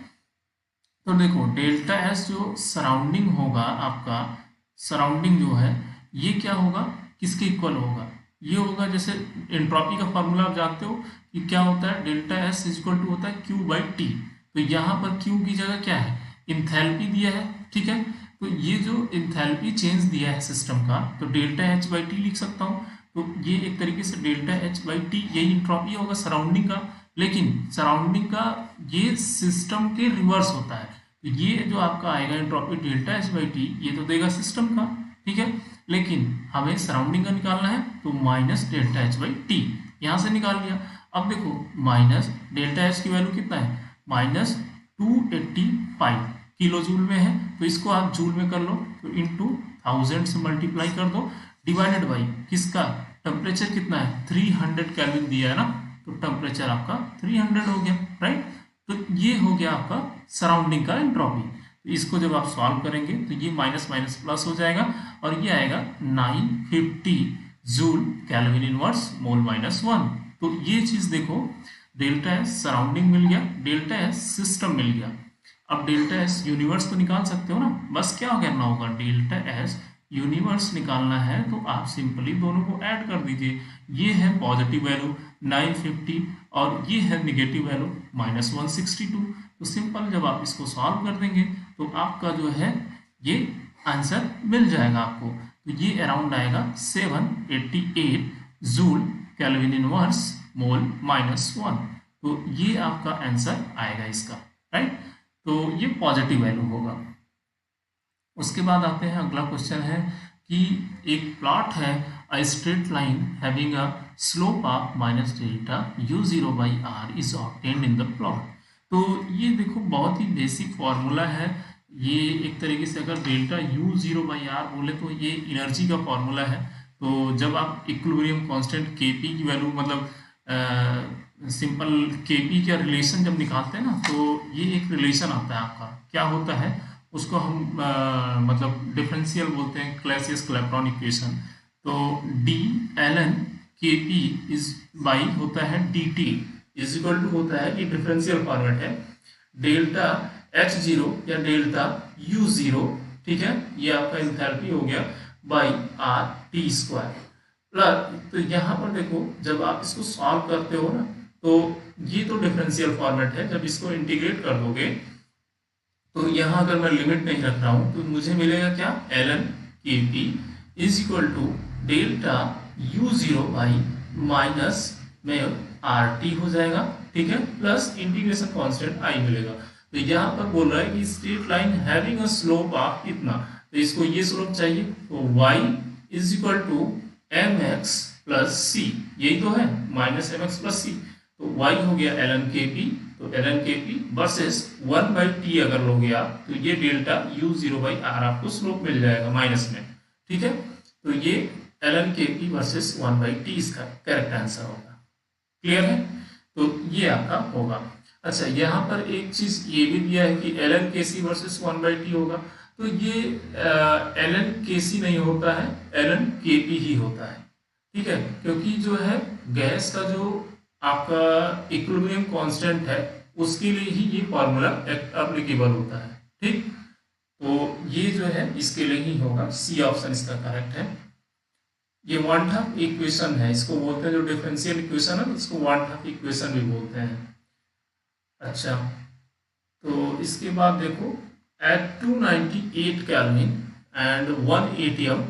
Speaker 1: तो देखो डेल्टा एस जो सराउंडिंग होगा आपका, सराउंडिंग जो है ये क्या होगा, किसके इक्वल होगा, ये होगा जैसे एंट्रोपी का फॉर्मूला आप जानते हो कि क्या होता है, delta S is equal to होता है Q/T। तो यहाँ पर Q की जगह क्या है, इंथैल्पी दिया है। ठीक है, तो ये जो इंथैल्पी चेंज दिया है सिस्टम का, तो डेल्टा H/T लिख सकता हूँ। तो ये एक तरीके से डेल्टा H/T यही इंट्रोपी होगा सराउंडिंग का, लेकिन सराउंडिंग का ये सिस्टम के रिवर्स होता है। तो ये जो आपका आएगा एंट्रोपी डेल्टा H/T, ये तो देगा सिस्टम का। ठीक है, लेकिन हमें सराउंडिंग का निकालना है, तो माइनस डेल्टा H/T यहाँ से निकाल लिया। अब देखो माइनस डेल्टा H की वैल्यू कितना है, -285 किलो जूल में है, तो इसको आप जूल में कर लो, तो इंटू 1000 से मल्टीप्लाई कर दो, डिवाइडेड बाई किसका, टेम्परेचर कितना है 300 केल्विन दिया है ना, तो टेम्परेचर आपका 300 हो गया, राइट। तो ये हो गया आपका सराउंडिंग का एंट्रोपी। तो इसको जब आप सॉल्व करेंगे तो ये माइनस माइनस प्लस हो जाएगा, और ये आएगा 950 जूल केल्विन इनवर्स मोल -1। तो ये चीज देखो, डेल्टा एस सराउंडिंग मिल गया, डेल्टा एस सिस्टम मिल गया। अब डेल्टा एस यूनिवर्स तो निकाल सकते हो ना, बस क्या करना होगा, डेल्टा एस यूनिवर्स निकालना है तो आप सिंपली दोनों को ऐड कर दीजिए। ये है पॉजिटिव वैल्यू 950 और ये है निगेटिव वैल्यू -162। तो सिंपल जब आप इसको सॉल्व कर देंगे तो आपका जो है ये आंसर मिल जाएगा आपको। तो ये अराउंड आएगा 788 जूल केल्विन इनवर्स मोल -1। तो ये आपका आंसर आएगा इसका, राइट। तो ये पॉजिटिव वैल्यू होगा। उसके बाद आते हैं, अगला क्वेश्चन है कि एक प्लॉट है, a straight line having a slope of -delta u0/r is obtained in the plot. तो ये देखो बहुत ही बेसिक फॉर्मूला है, ये एक तरीके से अगर डेल्टा u0/r बोले तो ये एनर्जी का फॉर्मूला है। तो जब आप इक्विलिब्रियम कांस्टेंट Kp की वैल्यू मतलब सिंपल Kp का रिलेशन जब निकालते हैं ना, तो ये एक रिलेशन आता है आपका, क्या होता है उसको हम मतलब डिफरेंशियल बोलते हैं, क्लैसियस क्लैपेरॉन इक्वेशन। तो D ln Kp is by होता है dt इज इक्वल टू होता है, ये डिफरेंशियल फॉर्मेट है, डेल्टा H0 या डेल्टा U0, ठीक है, ये आपका इंथैल्पी हो गया, बाई RT² प्लस। तो यहाँ पर देखो जब आप इसको सॉल्व करते हो ना, तो ये तो डिफरेंशियल फॉर्मेट है, जब इसको इंटीग्रेट कर दोगे तो यहाँ अगर मैं लिमिट नहीं रख रहा हूँ तो मुझे मिलेगा क्या, ln Kp is equal to delta U0 by minus में RT हो जाएगा, ठीक है, प्लस इंटीग्रेशन कांस्टेंट आई मिलेगा। तो यहाँ पर बोल रहा है कि straight line having a slope of इतना, तो इसको ये स्लोप चाहिए, तो y is equal to M X plus C, यही तो है, minus M X plus C, तो y हो गया ln के पी, तो ln के पी वर्सेस 1/t अगर लोगे आप, तो ये डेल्टा u0/r आपको स्लोप मिल जाएगा माइनस में, ठीक है। तो ये ln के पी वर्सेस 1/t इसका करेक्ट आंसर होगा। क्लियर है, तो ये आपका होगा। अच्छा, यहाँ पर एक चीज ये भी दिया है कि ln के सी वर्सेस 1/t होगा, तो ये ln के सी नहीं होता है, ln के पी ही होता है, ठीक है, क्योंकि जो है गैस का जो आपका इक्विलिब्रियम कांस्टेंट है उसके लिए ही ये फॉर्मूला एप्लीकेबल होता है, ठीक। तो ये जो है इसके लिए ही होगा, सी ऑप्शन इसका करेक्ट है। ये वन हाफ इक्वेशन है, इसको बोलते हैं जो डिफरेंशियल इक्वेशन है इसको वन हाफ इक्वेशन भी बोलते हैं। अच्छा, तो इसके बाद देखो, at 298 kelvin and 1 atm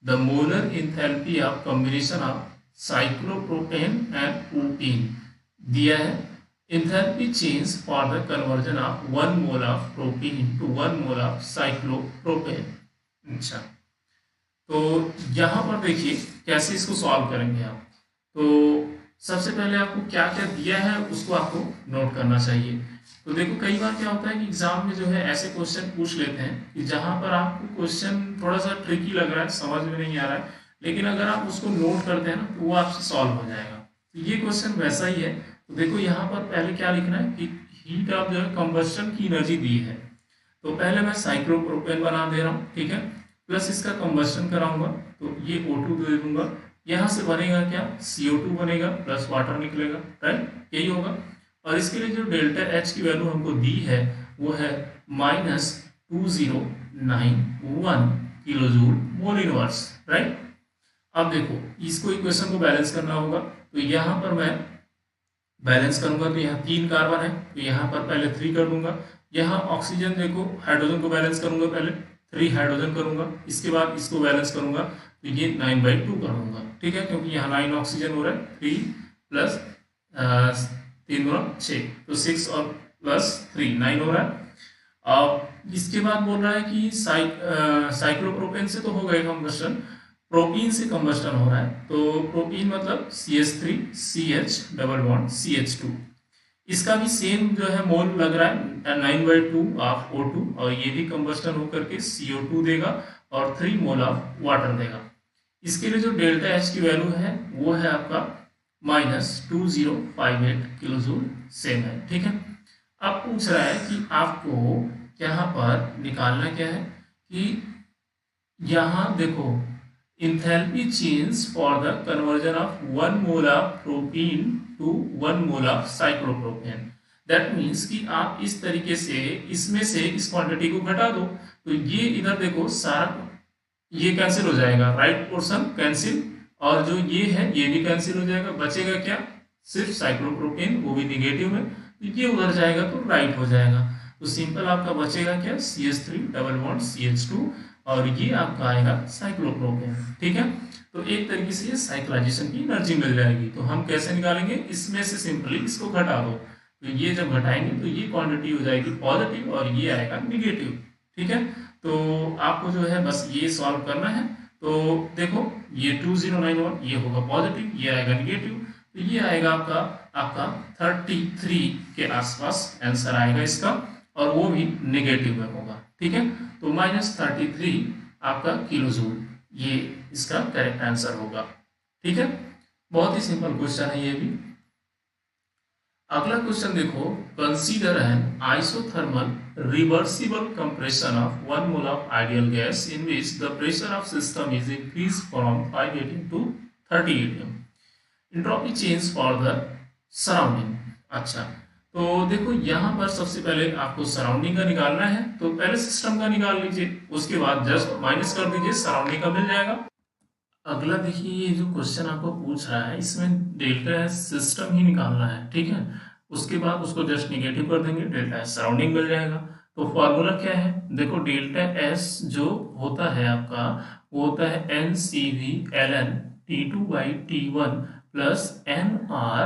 Speaker 1: the molar enthalpy of combination of cyclopropane and propene दिया है। Enthalpy change for the conversion of 1 mole of propene to 1 mole of cyclopropane. अच्छा, तो यहाँ पर देखिए कैसे इसको सॉल्व करेंगे आप। तो सबसे पहले आपको क्या क्या दिया है उसको आपको नोट करना चाहिए। तो देखो, कई बार क्या होता है कि एग्जाम में जो है ऐसे क्वेश्चन पूछ लेते हैं कि जहां पर आपको क्वेश्चन थोड़ा सा ट्रिकी लग रहा है, समझ में नहीं आ रहा है, लेकिन अगर आप उसको नोट करते हैं ना तो वो आपसे सॉल्व हो जाएगा। तो ये क्वेश्चन वैसा ही है। तो देखो यहाँ पर पहले क्या लिखना है कि हीट ऑफ जो है कंबस्टन की एनर्जी दी है, तो पहले मैं साइक्लोप्रोपेन बना दे रहा हूँ, ठीक है, प्लस इसका कंबस्टन कराऊंगा, तो ये O2 दे दूंगा, यहाँ से बनेगा क्या, CO2 बनेगा प्लस वाटर निकलेगा, राइट, यही होगा। और इसके लिए जो डेल्टा H की वैल्यू हमको दी है वो है -2091 kilo joule mole inverse, right. अब देखो, इसको इक्वेशन को बैलेंस करना होगा, तो यहाँ पर मैं बैलेंस करूंगा, तो यहाँ 3 कार्बन है, तो यहाँ पर पहले 3 कर दूंगा। यहाँ ऑक्सीजन देखो, हाइड्रोजन को बैलेंस करूंगा, पहले 3 हाइड्रोजन करूंगा, इसके बाद इसको बैलेंस करूंगा, तो ये 9/2 कर दूंगा, ठीक है, क्योंकि यहाँ 9 ऑक्सीजन हो रहा है, 3 प्लस 3 गुना 6, तो 6 और प्लस 3 9 हो रहा है। अब इसके बाद बोल रहा है कि साइक्लोप्रोपेन से तो हो गए कंबस्टन, प्रोपीन से कंबस्टन हो रहा है, तो प्रोपीन मतलब CH3 CH double bond CH2, इसका भी सेम जो है मोल लग रहा है 9/2 ऑफ O2, और ये भी कंबस्टन होकर के CO2 देगा और 3 मोल ऑफ वाटर देगा। इसके लिए जो डेल्टा H की वैल्यू है वो है आपका -2058 किलो जूल सेम है, ठीक है। अब पूछ रहा है कि आपको यहाँ पर निकालना क्या है कि यहाँ देखो, enthalpy change for the conversion of 1 mole of propene to 1 mole of cyclopropane, that means कि आप इस तरीके से इसमें से इस क्वांटिटी को घटा दो, तो ये इधर देखो सारा ये कैंसिल हो जाएगा, राइट पोर्शन कैंसिल, और जो ये है ये भी कैंसिल हो जाएगा, बचेगा क्या, सिर्फ साइक्लोप्रोपेन, वो भी निगेटिव में, तो ये उधर जाएगा तो राइट हो जाएगा। तो सिंपल आपका बचेगा क्या, CH3 डबल बॉन्ड CH2, और ये आपका आएगा साइक्लोप्रोपेन, ठीक है। तो एक तरीके से ये साइक्लाइजेशन की एनर्जी मिल जाएगी। तो हम कैसे निकालेंगे, इसमें से सिंपली इसको घटा दो, तो ये जब घटाएंगे तो ये क्वांटिटी हो जाएगी पॉजिटिव और ये आएगा निगेटिव, ठीक है। तो आपको जो है बस ये सॉल्व करना है। तो देखो, ये 2091 ये होगा पॉजिटिव, ये आएगा निगेटिव, तो ये आएगा आपका 33 के आसपास आंसर आएगा इसका, और वो भी नेगेटिव में होगा, ठीक है। तो -33 आपका किलो जूल, ये इसका करेक्ट आंसर होगा, ठीक है। बहुत ही सिंपल क्वेश्चन है ये भी। अगला क्वेश्चन देखो, consider N isothermal reversible compression of 1 mole of ideal gas in which the pressure of system is increase from 5 atm to 30 atm, entropy change for the surrounding. अच्छा, तो देखो यहाँ पर सबसे पहले आपको सराउंडिंग का निकालना है, तो पहले सिस्टम का निकाल लीजिए, उसके बाद जस्ट माइनस कर दीजिए, सराउंडिंग का मिल जाएगा। अगला देखिए, ये जो क्वेश्चन आपको पूछ रहा है इसमें डेल्टा एस सिस्टम ही निकालना है, ठीक है। उसके बाद उसको जस्ट निगेटिव कर देंगे, डेल्टा एस सराउंडिंग मिल जाएगा। तो फॉर्मूला क्या है, देखो डेल्टा एस जो होता है आपका वो होता है NCV ln T2/T1 plus NR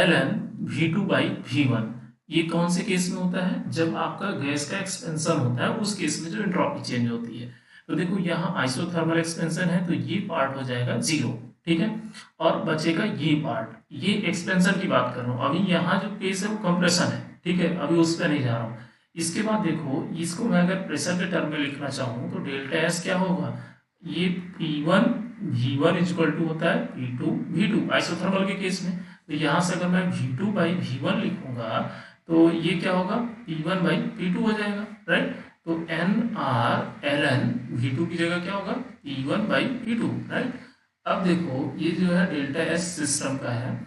Speaker 1: ln V2/V1। ये कौन से केस में होता है? जब आपका गैस का एक्सपेंशन होता है उस केस में जो एंट्रोपी चेंज होती है। तो देखो यहाँ आइसोथर्मल एक्सपेंशन है तो ये पार्ट हो जाएगा जीरो, ठीक है, और बचेगा ये पार्ट। ये एक्सपेंशन की बात कर रहा हूँ, अभी यहाँ जो केस है वो कंप्रेशन है, ठीक है, अभी उस पर नहीं जा रहा हूँ। इसके बाद देखो इसको मैं अगर प्रेशर के टर्म में लिखना चाहूँ तो डेल्टा एस क्या होगा? ये P1/V1 इक्वल टू होता है P2/V2 आइसोथर्मल के केस में। तो यहाँ से अगर मैं V2/V1 लिखूंगा तो ये क्या होगा? P1/P2 हो जाएगा, राइट। तो NR/ln V2 की जगह क्या होगा? P1/P2, right. अब देखो ये जो है डेल्टा एस सिस्टम का है।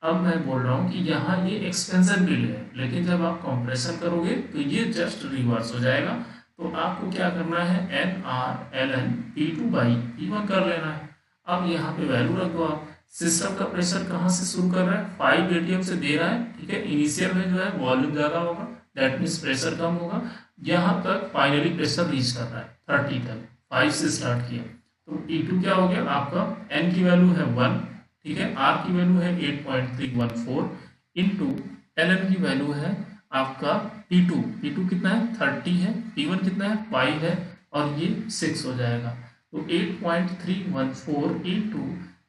Speaker 1: अब मैं बोल रहा हूँ कि यहाँ ये एक्सपेंशन के लिए है, लेकिन जब आप कंप्रेशन करोगे तो ये जस्ट रिवर्स हो जाएगा। तो आपको क्या करना है? NR/ln P2/P1 कर लेना है। अब यहाँ पे वैल्यू रख दो आप। सिस्टम का प्रेशर कहाँ से शुरू कर रहा है? 5 atm से दे रहा है, ठीक है। इनिशियल में जो है वॉल्यूम ज्यादा होगा, दैट मीन्स प्रेशर कम होगा। यहाँ तक फाइनली प्रेशर रीच कर रहा है 30 तक, 5 से स्टार्ट किया। तो E2 क्या हो गया आपका? N की वैल्यू है 1, ठीक है, R की वैल्यू है 8.314 इंटू LN की वैल्यू है आपका P2 कितना है? 30 है, P1 कितना है? 5 है, और ये 6 हो जाएगा। तो 8.314 इंटू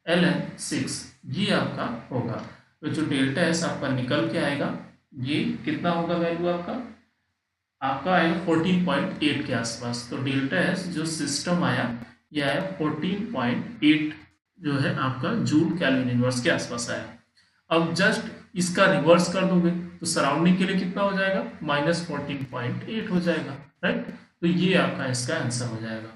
Speaker 1: LN 6, ये आपका होगा। तो जो डेल्टा एस आपका निकल के आएगा ये कितना होगा? वैल्यू आपका आएगा 14.8 के आसपास। तो डेल्टा एस जो सिस्टम आया ये आया 14.8 जो है आपका जूल केल्विन इनवर्स के आसपास आया। अब जस्ट इसका रिवर्स कर दोगे तो सराउंडिंग के लिए कितना हो जाएगा? -14.8 हो जाएगा, राइट। तो ये आपका इसका आंसर हो जाएगा,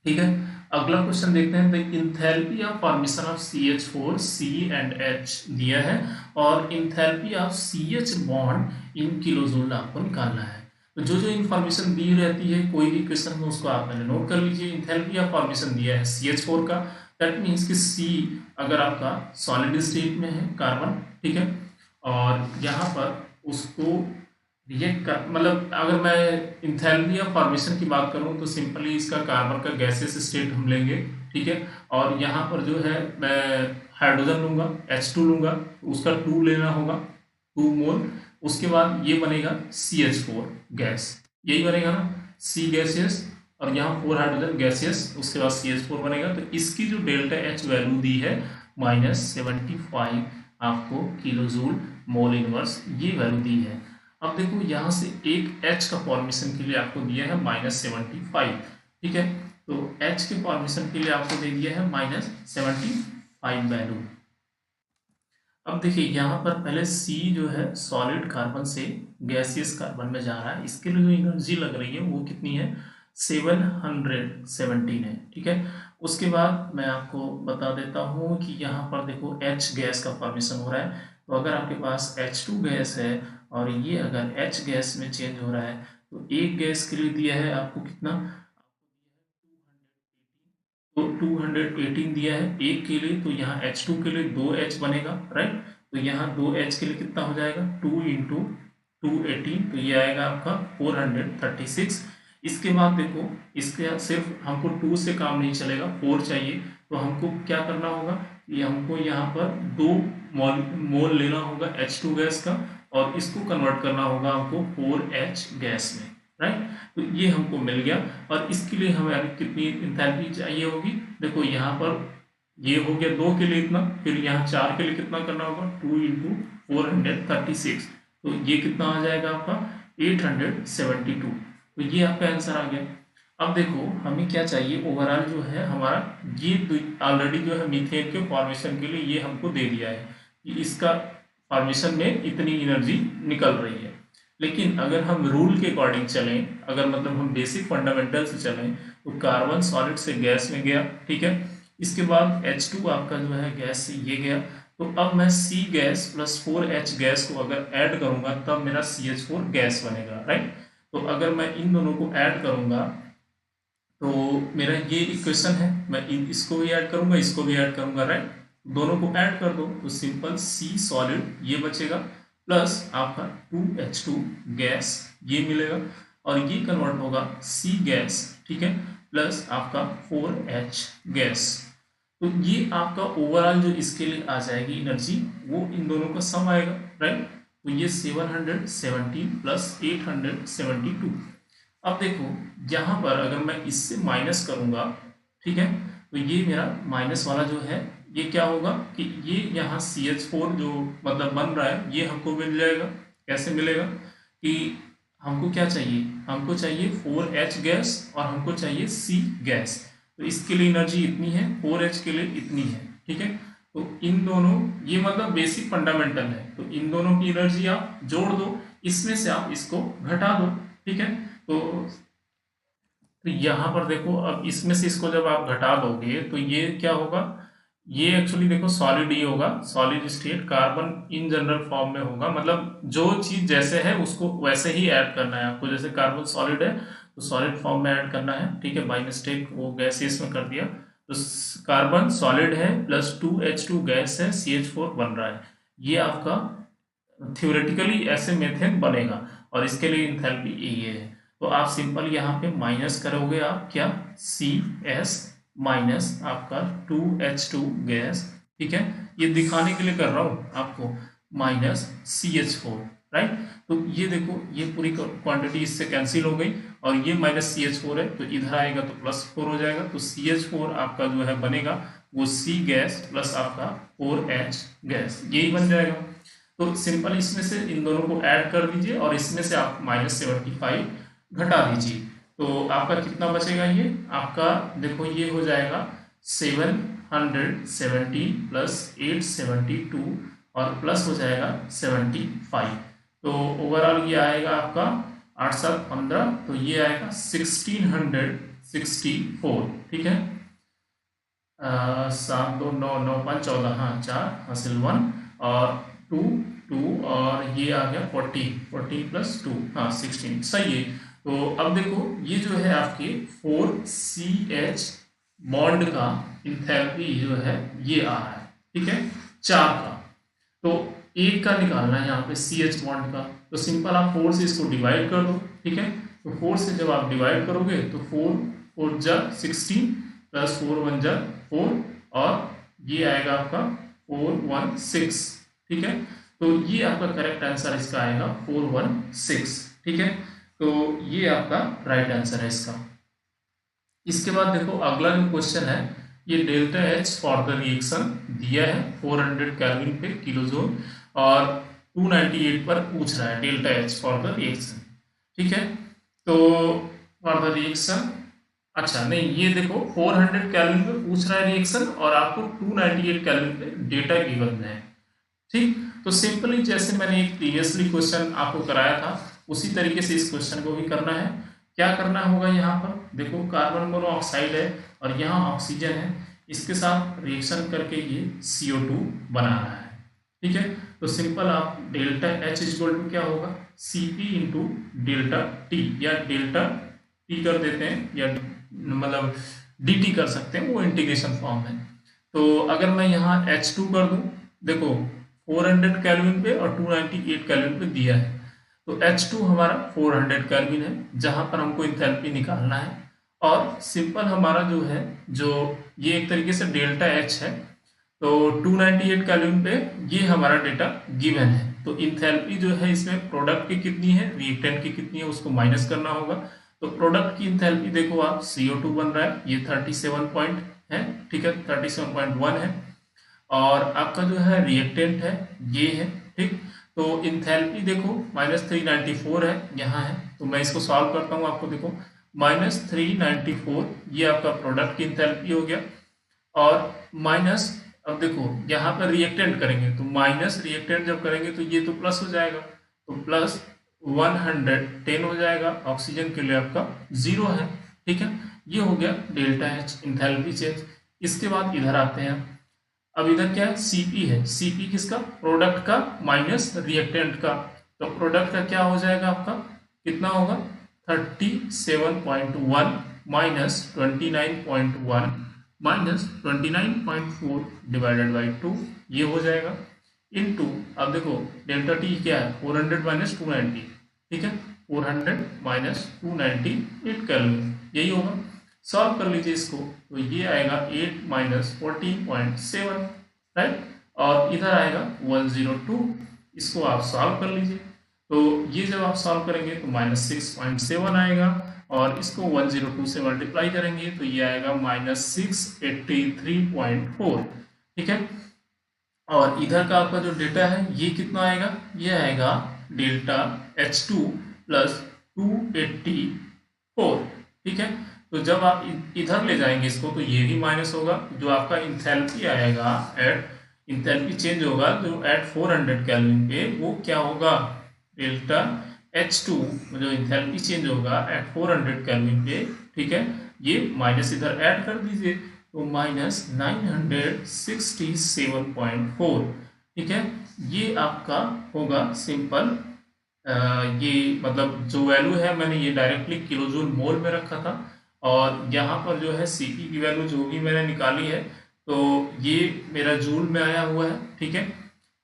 Speaker 1: ठीक है। अगला क्वेश्चन देखते हैं। The enthalpy of formation of CH4 C and H दिया है और enthalpy of CH bond in kilojoule आपको निकालना है। तो जो जो इन्फॉर्मेशन दी रहती है कोई भी क्वेश्चन में उसको आप पहले नोट कर लीजिए। इंथैल्पी ऑफ फॉर्मेशन दिया है CH4 का, दैट मीन्स कि C अगर आपका सॉलिड स्टेट में है कार्बन, ठीक है, और यहाँ पर उसको रिएक्ट कर, मतलब अगर मैं इंथैल्पी ऑफ फॉर्मेशन की बात करूं तो सिंपली इसका कार्बन का गैसियस स्टेट हम लेंगे, ठीक है, और यहाँ पर जो है मैं हाइड्रोजन लूंगा, H2 लूंगा, तो उसका 2 लेना होगा, 2 मोल। उसके बाद ये बनेगा CH4 गैस, यही बनेगा ना, C गैसियस और यहाँ 4 हाइड्रोजन गैसियस, उसके बाद CH4 बनेगा। तो इसकी जो डेल्टा H वैल्यू दी है -75 आपको किलोजूल मोल इनवर्स, ये वैल्यू दी है। अब देखो यहाँ से एक H का फॉर्मेशन के लिए आपको दिया है -75, ठीक है, तो H के फॉर्मेशन के लिए आपको दे दिया है -75 वैल्यू। अब देखिए यहाँ पर पहले C जो है सॉलिड कार्बन से गैसियस कार्बन में जा रहा है, इसके लिए जो एनर्जी लग रही है वो कितनी है? 717 है, ठीक है। उसके बाद मैं आपको बता देता हूँ कि यहाँ पर देखो H गैस का फॉर्मेशन हो रहा है। तो अगर आपके पास H2 गैस है और ये अगर H गैस में चेंज हो रहा है तो एक गैस के लिए दिया है आपको कितना? तो 218 दिया है एक के लिए, तो यहाँ H2 के लिए 2H बनेगा, राइट। तो यहाँ 2H के लिए कितना हो जाएगा? 2 इंटू 218, तो ये आएगा आपका 436। इसके बाद देखो इसके सिर्फ हमको 2 से काम नहीं चलेगा, 4 चाहिए। तो हमको क्या करना होगा? ये हमको यहाँ पर 2 मोल लेना होगा H2 गैस का और इसको कन्वर्ट करना होगा हमको 4H गैस में, राइट। तो ये हमको मिल गया और इसके लिए हमें अभी कितनी इंथैल्पी चाहिए होगी? देखो यहाँ पर ये हो गया 2 के लिए इतना, फिर यहाँ 4 के लिए कितना करना होगा? 2 इंटू 436, तो ये कितना आ जाएगा आपका? 872। तो ये आपका आंसर आ गया। अब देखो हमें क्या चाहिए ओवरऑल जो है हमारा, ये ऑलरेडी जो है मीथेन के फॉर्मेशन के लिए ये हमको दे दिया है कि इसका फॉर्मेशन में इतनी एनर्जी निकल रही है। लेकिन अगर हम रूल के अकॉर्डिंग चलें, अगर मतलब हम बेसिक फंडामेंटल से चलें, तो कार्बन सॉलिड से गैस में गया, ठीक है, इसके बाद H2 आपका जो है गैस से ये गया, तो अब मैं C gas plus 4H gas को अगर ऐड करूंगा तब मेरा CH4 गैस बनेगा, राइट। तो अगर मैं इन दोनों को ऐड करूंगा तो मेरा ये इक्वेशन है, मैं इसको भी ऐड करूंगा, इसको भी ऐड करूंगा, राइट। दोनों को ऐड कर दो तो सिंपल C सॉलिड ये बचेगा प्लस आपका 2H2 गैस ये मिलेगा और ये कन्वर्ट होगा C गैस, ठीक है, प्लस आपका 4H गैस। तो ये आपका ओवरऑल जो इसके लिए आ जाएगी एनर्जी, वो इन दोनों का सम आएगा, राइट। तो ये 770 प्लस 872। अब देखो यहाँ पर अगर मैं इससे माइनस करूंगा, ठीक है, तो ये मेरा माइनस वाला जो है ये क्या होगा कि ये यहाँ CH4 जो मतलब बन रहा है ये हमको मिल जाएगा। कैसे मिलेगा कि हमको क्या चाहिए, हमको चाहिए 4H गैस और हमको चाहिए C गैस। तो इसके लिए एनर्जी इतनी है, 4H के लिए इतनी है, ठीक है। तो इन दोनों, ये मतलब बेसिक फंडामेंटल है, तो इन दोनों की एनर्जी आप जोड़ दो, इसमें से आप इसको घटा दो, ठीक है। तो यहाँ पर देखो, अब इसमें से इसको जब आप घटा दोगे तो ये क्या होगा, ये एक्चुअली देखो सॉलिड ही होगा, solid state carbon in general form में होगा, मतलब जो चीज जैसे है उसको वैसे ही ऐड करना है आपको। जैसे कार्बन सॉलिड है तो सॉलिड फॉर्म में ऐड करना है, ठीक है, बाय मिस्टेक वो गैसियस में कर दिया। तो कार्बन सॉलिड है प्लस 2H2 गैस है, CH4 बन रहा है। ये आपका थ्योरेटिकली ऐसे मेथड बनेगा और इसके लिए इंथैल्पी ये है। तो आप सिंपल यहाँ पे माइनस करोगे, आप क्या CS माइनस आपका 2H2 गैस, ठीक है, ये दिखाने के लिए कर रहा हूँ आपको, माइनस CH4, राइट। तो ये देखो ये पूरी क्वांटिटी इससे कैंसिल हो गई और ये माइनस CH4 है तो इधर आएगा तो +4 हो जाएगा। तो CH4 आपका जो है बनेगा वो C गैस प्लस आपका 4H गैस, यही बन जाएगा। तो सिंपल इसमें से इन दोनों को ऐड कर दीजिए और इसमें से आप -75 घटा दीजिए। तो आपका कितना बचेगा, ये आपका देखो ये हो जाएगा 770 प्लस 872 और प्लस हो जाएगा 75। तो ओवरऑल ये आएगा आपका 8 7 15, तो ये आएगा 1664, ठीक है। 7 2 9 9 5 14, हाँ 4 हासिल 1 और 2 2 और ये आ गया 40 प्लस 2, हाँ 16, सही है। तो अब देखो ये जो है आपके 4CH बॉन्ड का इंथैल्पी जो है ये आ रहा है, ठीक है, 4 का। तो एक का निकालना है यहाँ पे CH बॉन्ड का, तो सिंपल आप 4 से इसको डिवाइड कर दो, ठीक है। तो 4 से जब आप डिवाइड करोगे तो 4 4 जा 16 प्लस 4 1 जा 4 और ये आएगा आपका 416, ठीक है। तो ये आपका करेक्ट आंसर इसका आएगा 416, ठीक है। तो ये आपका राइट आंसर है इसका। इसके बाद देखो अगला जो क्वेश्चन है, ये delta H for the reaction दिया है 400 केल्विन पे किलो जूल और 298 पर पूछ रहा है delta H for the reaction, ठीक है। तो फॉर द रिएक्शन, अच्छा नहीं, ये देखो 400 केल्विन पे पूछ रहा है रिएक्शन और आपको 298 केल्विन पे डेटा गिवन है, ठीक। तो सिंपली जैसे मैंने एक प्रीवियसली क्वेश्चन आपको कराया था उसी तरीके से इस क्वेश्चन को भी करना है। क्या करना होगा, यहाँ पर देखो कार्बन मोनोऑक्साइड है और यहाँ ऑक्सीजन है, इसके साथ रिएक्शन करके ये CO2 बना रहा है, ठीक है। तो सिंपल आप डेल्टा H इक्वल टू क्या होगा, Cp इंटू डेल्टा T या डेल्टा T कर देते हैं या मतलब dt कर सकते हैं, वो इंटीग्रेशन फॉर्म है। तो अगर मैं यहाँ H2 कर दूं, देखो 400 केल्विन पे और 298 केल्विन पे दिया है, तो H2 हमारा 400 केल्विन है जहां पर हमको इंथैल्पी निकालना है और सिंपल हमारा जो है, जो ये एक तरीके से डेल्टा H है, तो 298 केल्विन पे ये हमारा डेटा गिवन है। तो इंथैल्पी जो है इसमें प्रोडक्ट की कितनी है, रिएक्टेंट की कितनी है, उसको माइनस करना होगा। तो प्रोडक्ट की इंथैल्पी देखो आप CO2 बन रहा है, ये 37 पॉइंट है, ठीक है, 37.1 है और आपका जो है रिएक्टेंट है ये है, ठीक। तो इंथैल्पी देखो -394 है यहाँ है, तो मैं इसको सॉल्व करता हूँ आपको, देखो -394 ये आपका प्रोडक्ट की इंथैल्पी हो गया और माइनस, अब देखो यहाँ पर रिएक्टेंट करेंगे तो माइनस रिएक्टेंट जब करेंगे तो ये तो प्लस हो जाएगा, तो प्लस 110 हो जाएगा, ऑक्सीजन के लिए आपका 0 है, ठीक है। ये हो गया डेल्टा H इंथैल्पी चेंज। इसके बाद इधर आते हैं, अब इधर क्या है, Cp है, Cp किसका, प्रोडक्ट का माइनस रिएक्टेंट का, तो प्रोडक्ट का क्या हो जाएगा आपका, कितना होगा 37.1 माइनस 29.1 माइनस 29.4 डिवाइडेड बाई 2, ये हो जाएगा इनटू, अब देखो डेल्टा टी क्या है 400 माइनस 290, ठीक है, 400 माइनस 298 केल्विन, यही होगा। सॉल्व कर लीजिए इसको, तो ये आएगा 8 माइनस 14.7, राइट, और इधर आएगा 102, इसको आप सॉल्व कर लीजिए। तो ये जब आप सॉल्व करेंगे तो माइनस 6.7 आएगा, और इसको 102 से मल्टीप्लाई करेंगे तो ये आएगा माइनस 683.4, ठीक है। और इधर का आपका जो डेटा है ये कितना आएगा, ये आएगा डेल्टा H2 प्लस 284, ठीक है। तो जब आप इधर ले जाएंगे इसको तो ये भी माइनस होगा, जो आपका इंथैल्पी आएगा एट इंथैल्पी चेंज होगा जो एट 400 केल्विन पे, वो क्या होगा, डेल्टा H2 जो इंथैल्पी चेंज होगा एट 400 केल्विन पे, ठीक है। ये माइनस इधर ऐड कर दीजिए तो माइनस 967.4, ठीक है। ये आपका होगा सिंपल, ये मतलब जो वैल्यू है मैंने ये डायरेक्टली किलोजूल मोल में रखा था, और यहाँ पर जो है Cp की वैल्यू जो भी मैंने निकाली है तो ये मेरा जूल में आया हुआ है, ठीक है।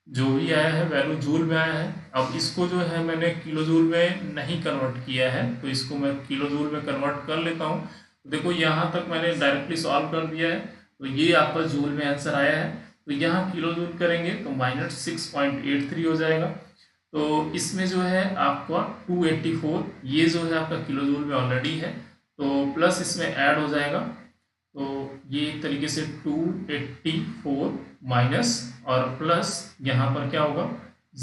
Speaker 1: जो भी आया है वैल्यू जूल में आया है। अब इसको जो है मैंने किलो जूल में नहीं कन्वर्ट किया है, तो इसको मैं किलो जूल में कन्वर्ट कर लेता हूँ। तो देखो यहाँ तक मैंने डायरेक्टली सॉल्व कर दिया है, तो ये आपका जूल में आंसर आया है। तो यहाँ किलो जूल करेंगे तो माइनस 6.83 हो जाएगा। तो इसमें जो है आपका 284, ये जो है आपका किलो जूल में ऑलरेडी है, तो प्लस इसमें ऐड हो जाएगा, तो ये एक तरीके से 284 माइनस और प्लस यहाँ पर क्या होगा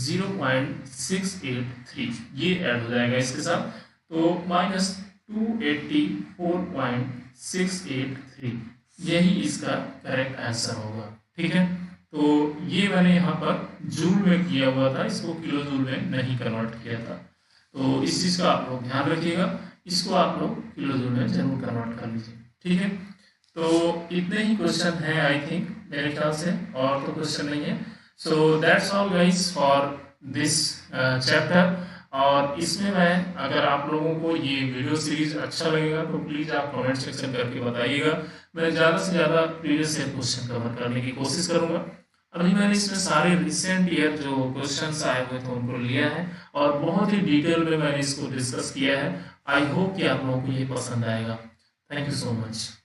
Speaker 1: 0.683, ये ऐड हो जाएगा इसके साथ, तो माइनस 284.683, यही इसका करेक्ट आंसर होगा, ठीक है। तो ये मैंने यहाँ पर जूल में किया हुआ था, इसको किलो जूल में नहीं कन्वर्ट किया था, तो इस चीज़ का आप लोग ध्यान रखिएगा, इसको आप लोग किलो जूल में जरूर कन्वर्ट कर लीजिए, ठीक है। तो इतने ही क्वेश्चन है आई थिंक मेरे ख्याल से, और तो क्वेश्चन नहीं है। So that's all guys for this chapter. और इसमें मैं, अगर आप लोगों को ये वीडियो सीरीज अच्छा लगेगा तो प्लीज़ आप कमेंट सेक्शन करके बताइएगा, मैं ज़्यादा से ज़्यादा प्रीवियस ईयर क्वेश्चन कवर करने की कोशिश करूँगा। अभी मैंने इसमें सारे रिसेंट ईयर जो क्वेश्चंस आए हुए थे उनको लिया है, और बहुत ही डिटेल में मैंने इसको डिस्कस किया है। आई होप कि आप लोगों को ये पसंद आएगा। Thank you so much.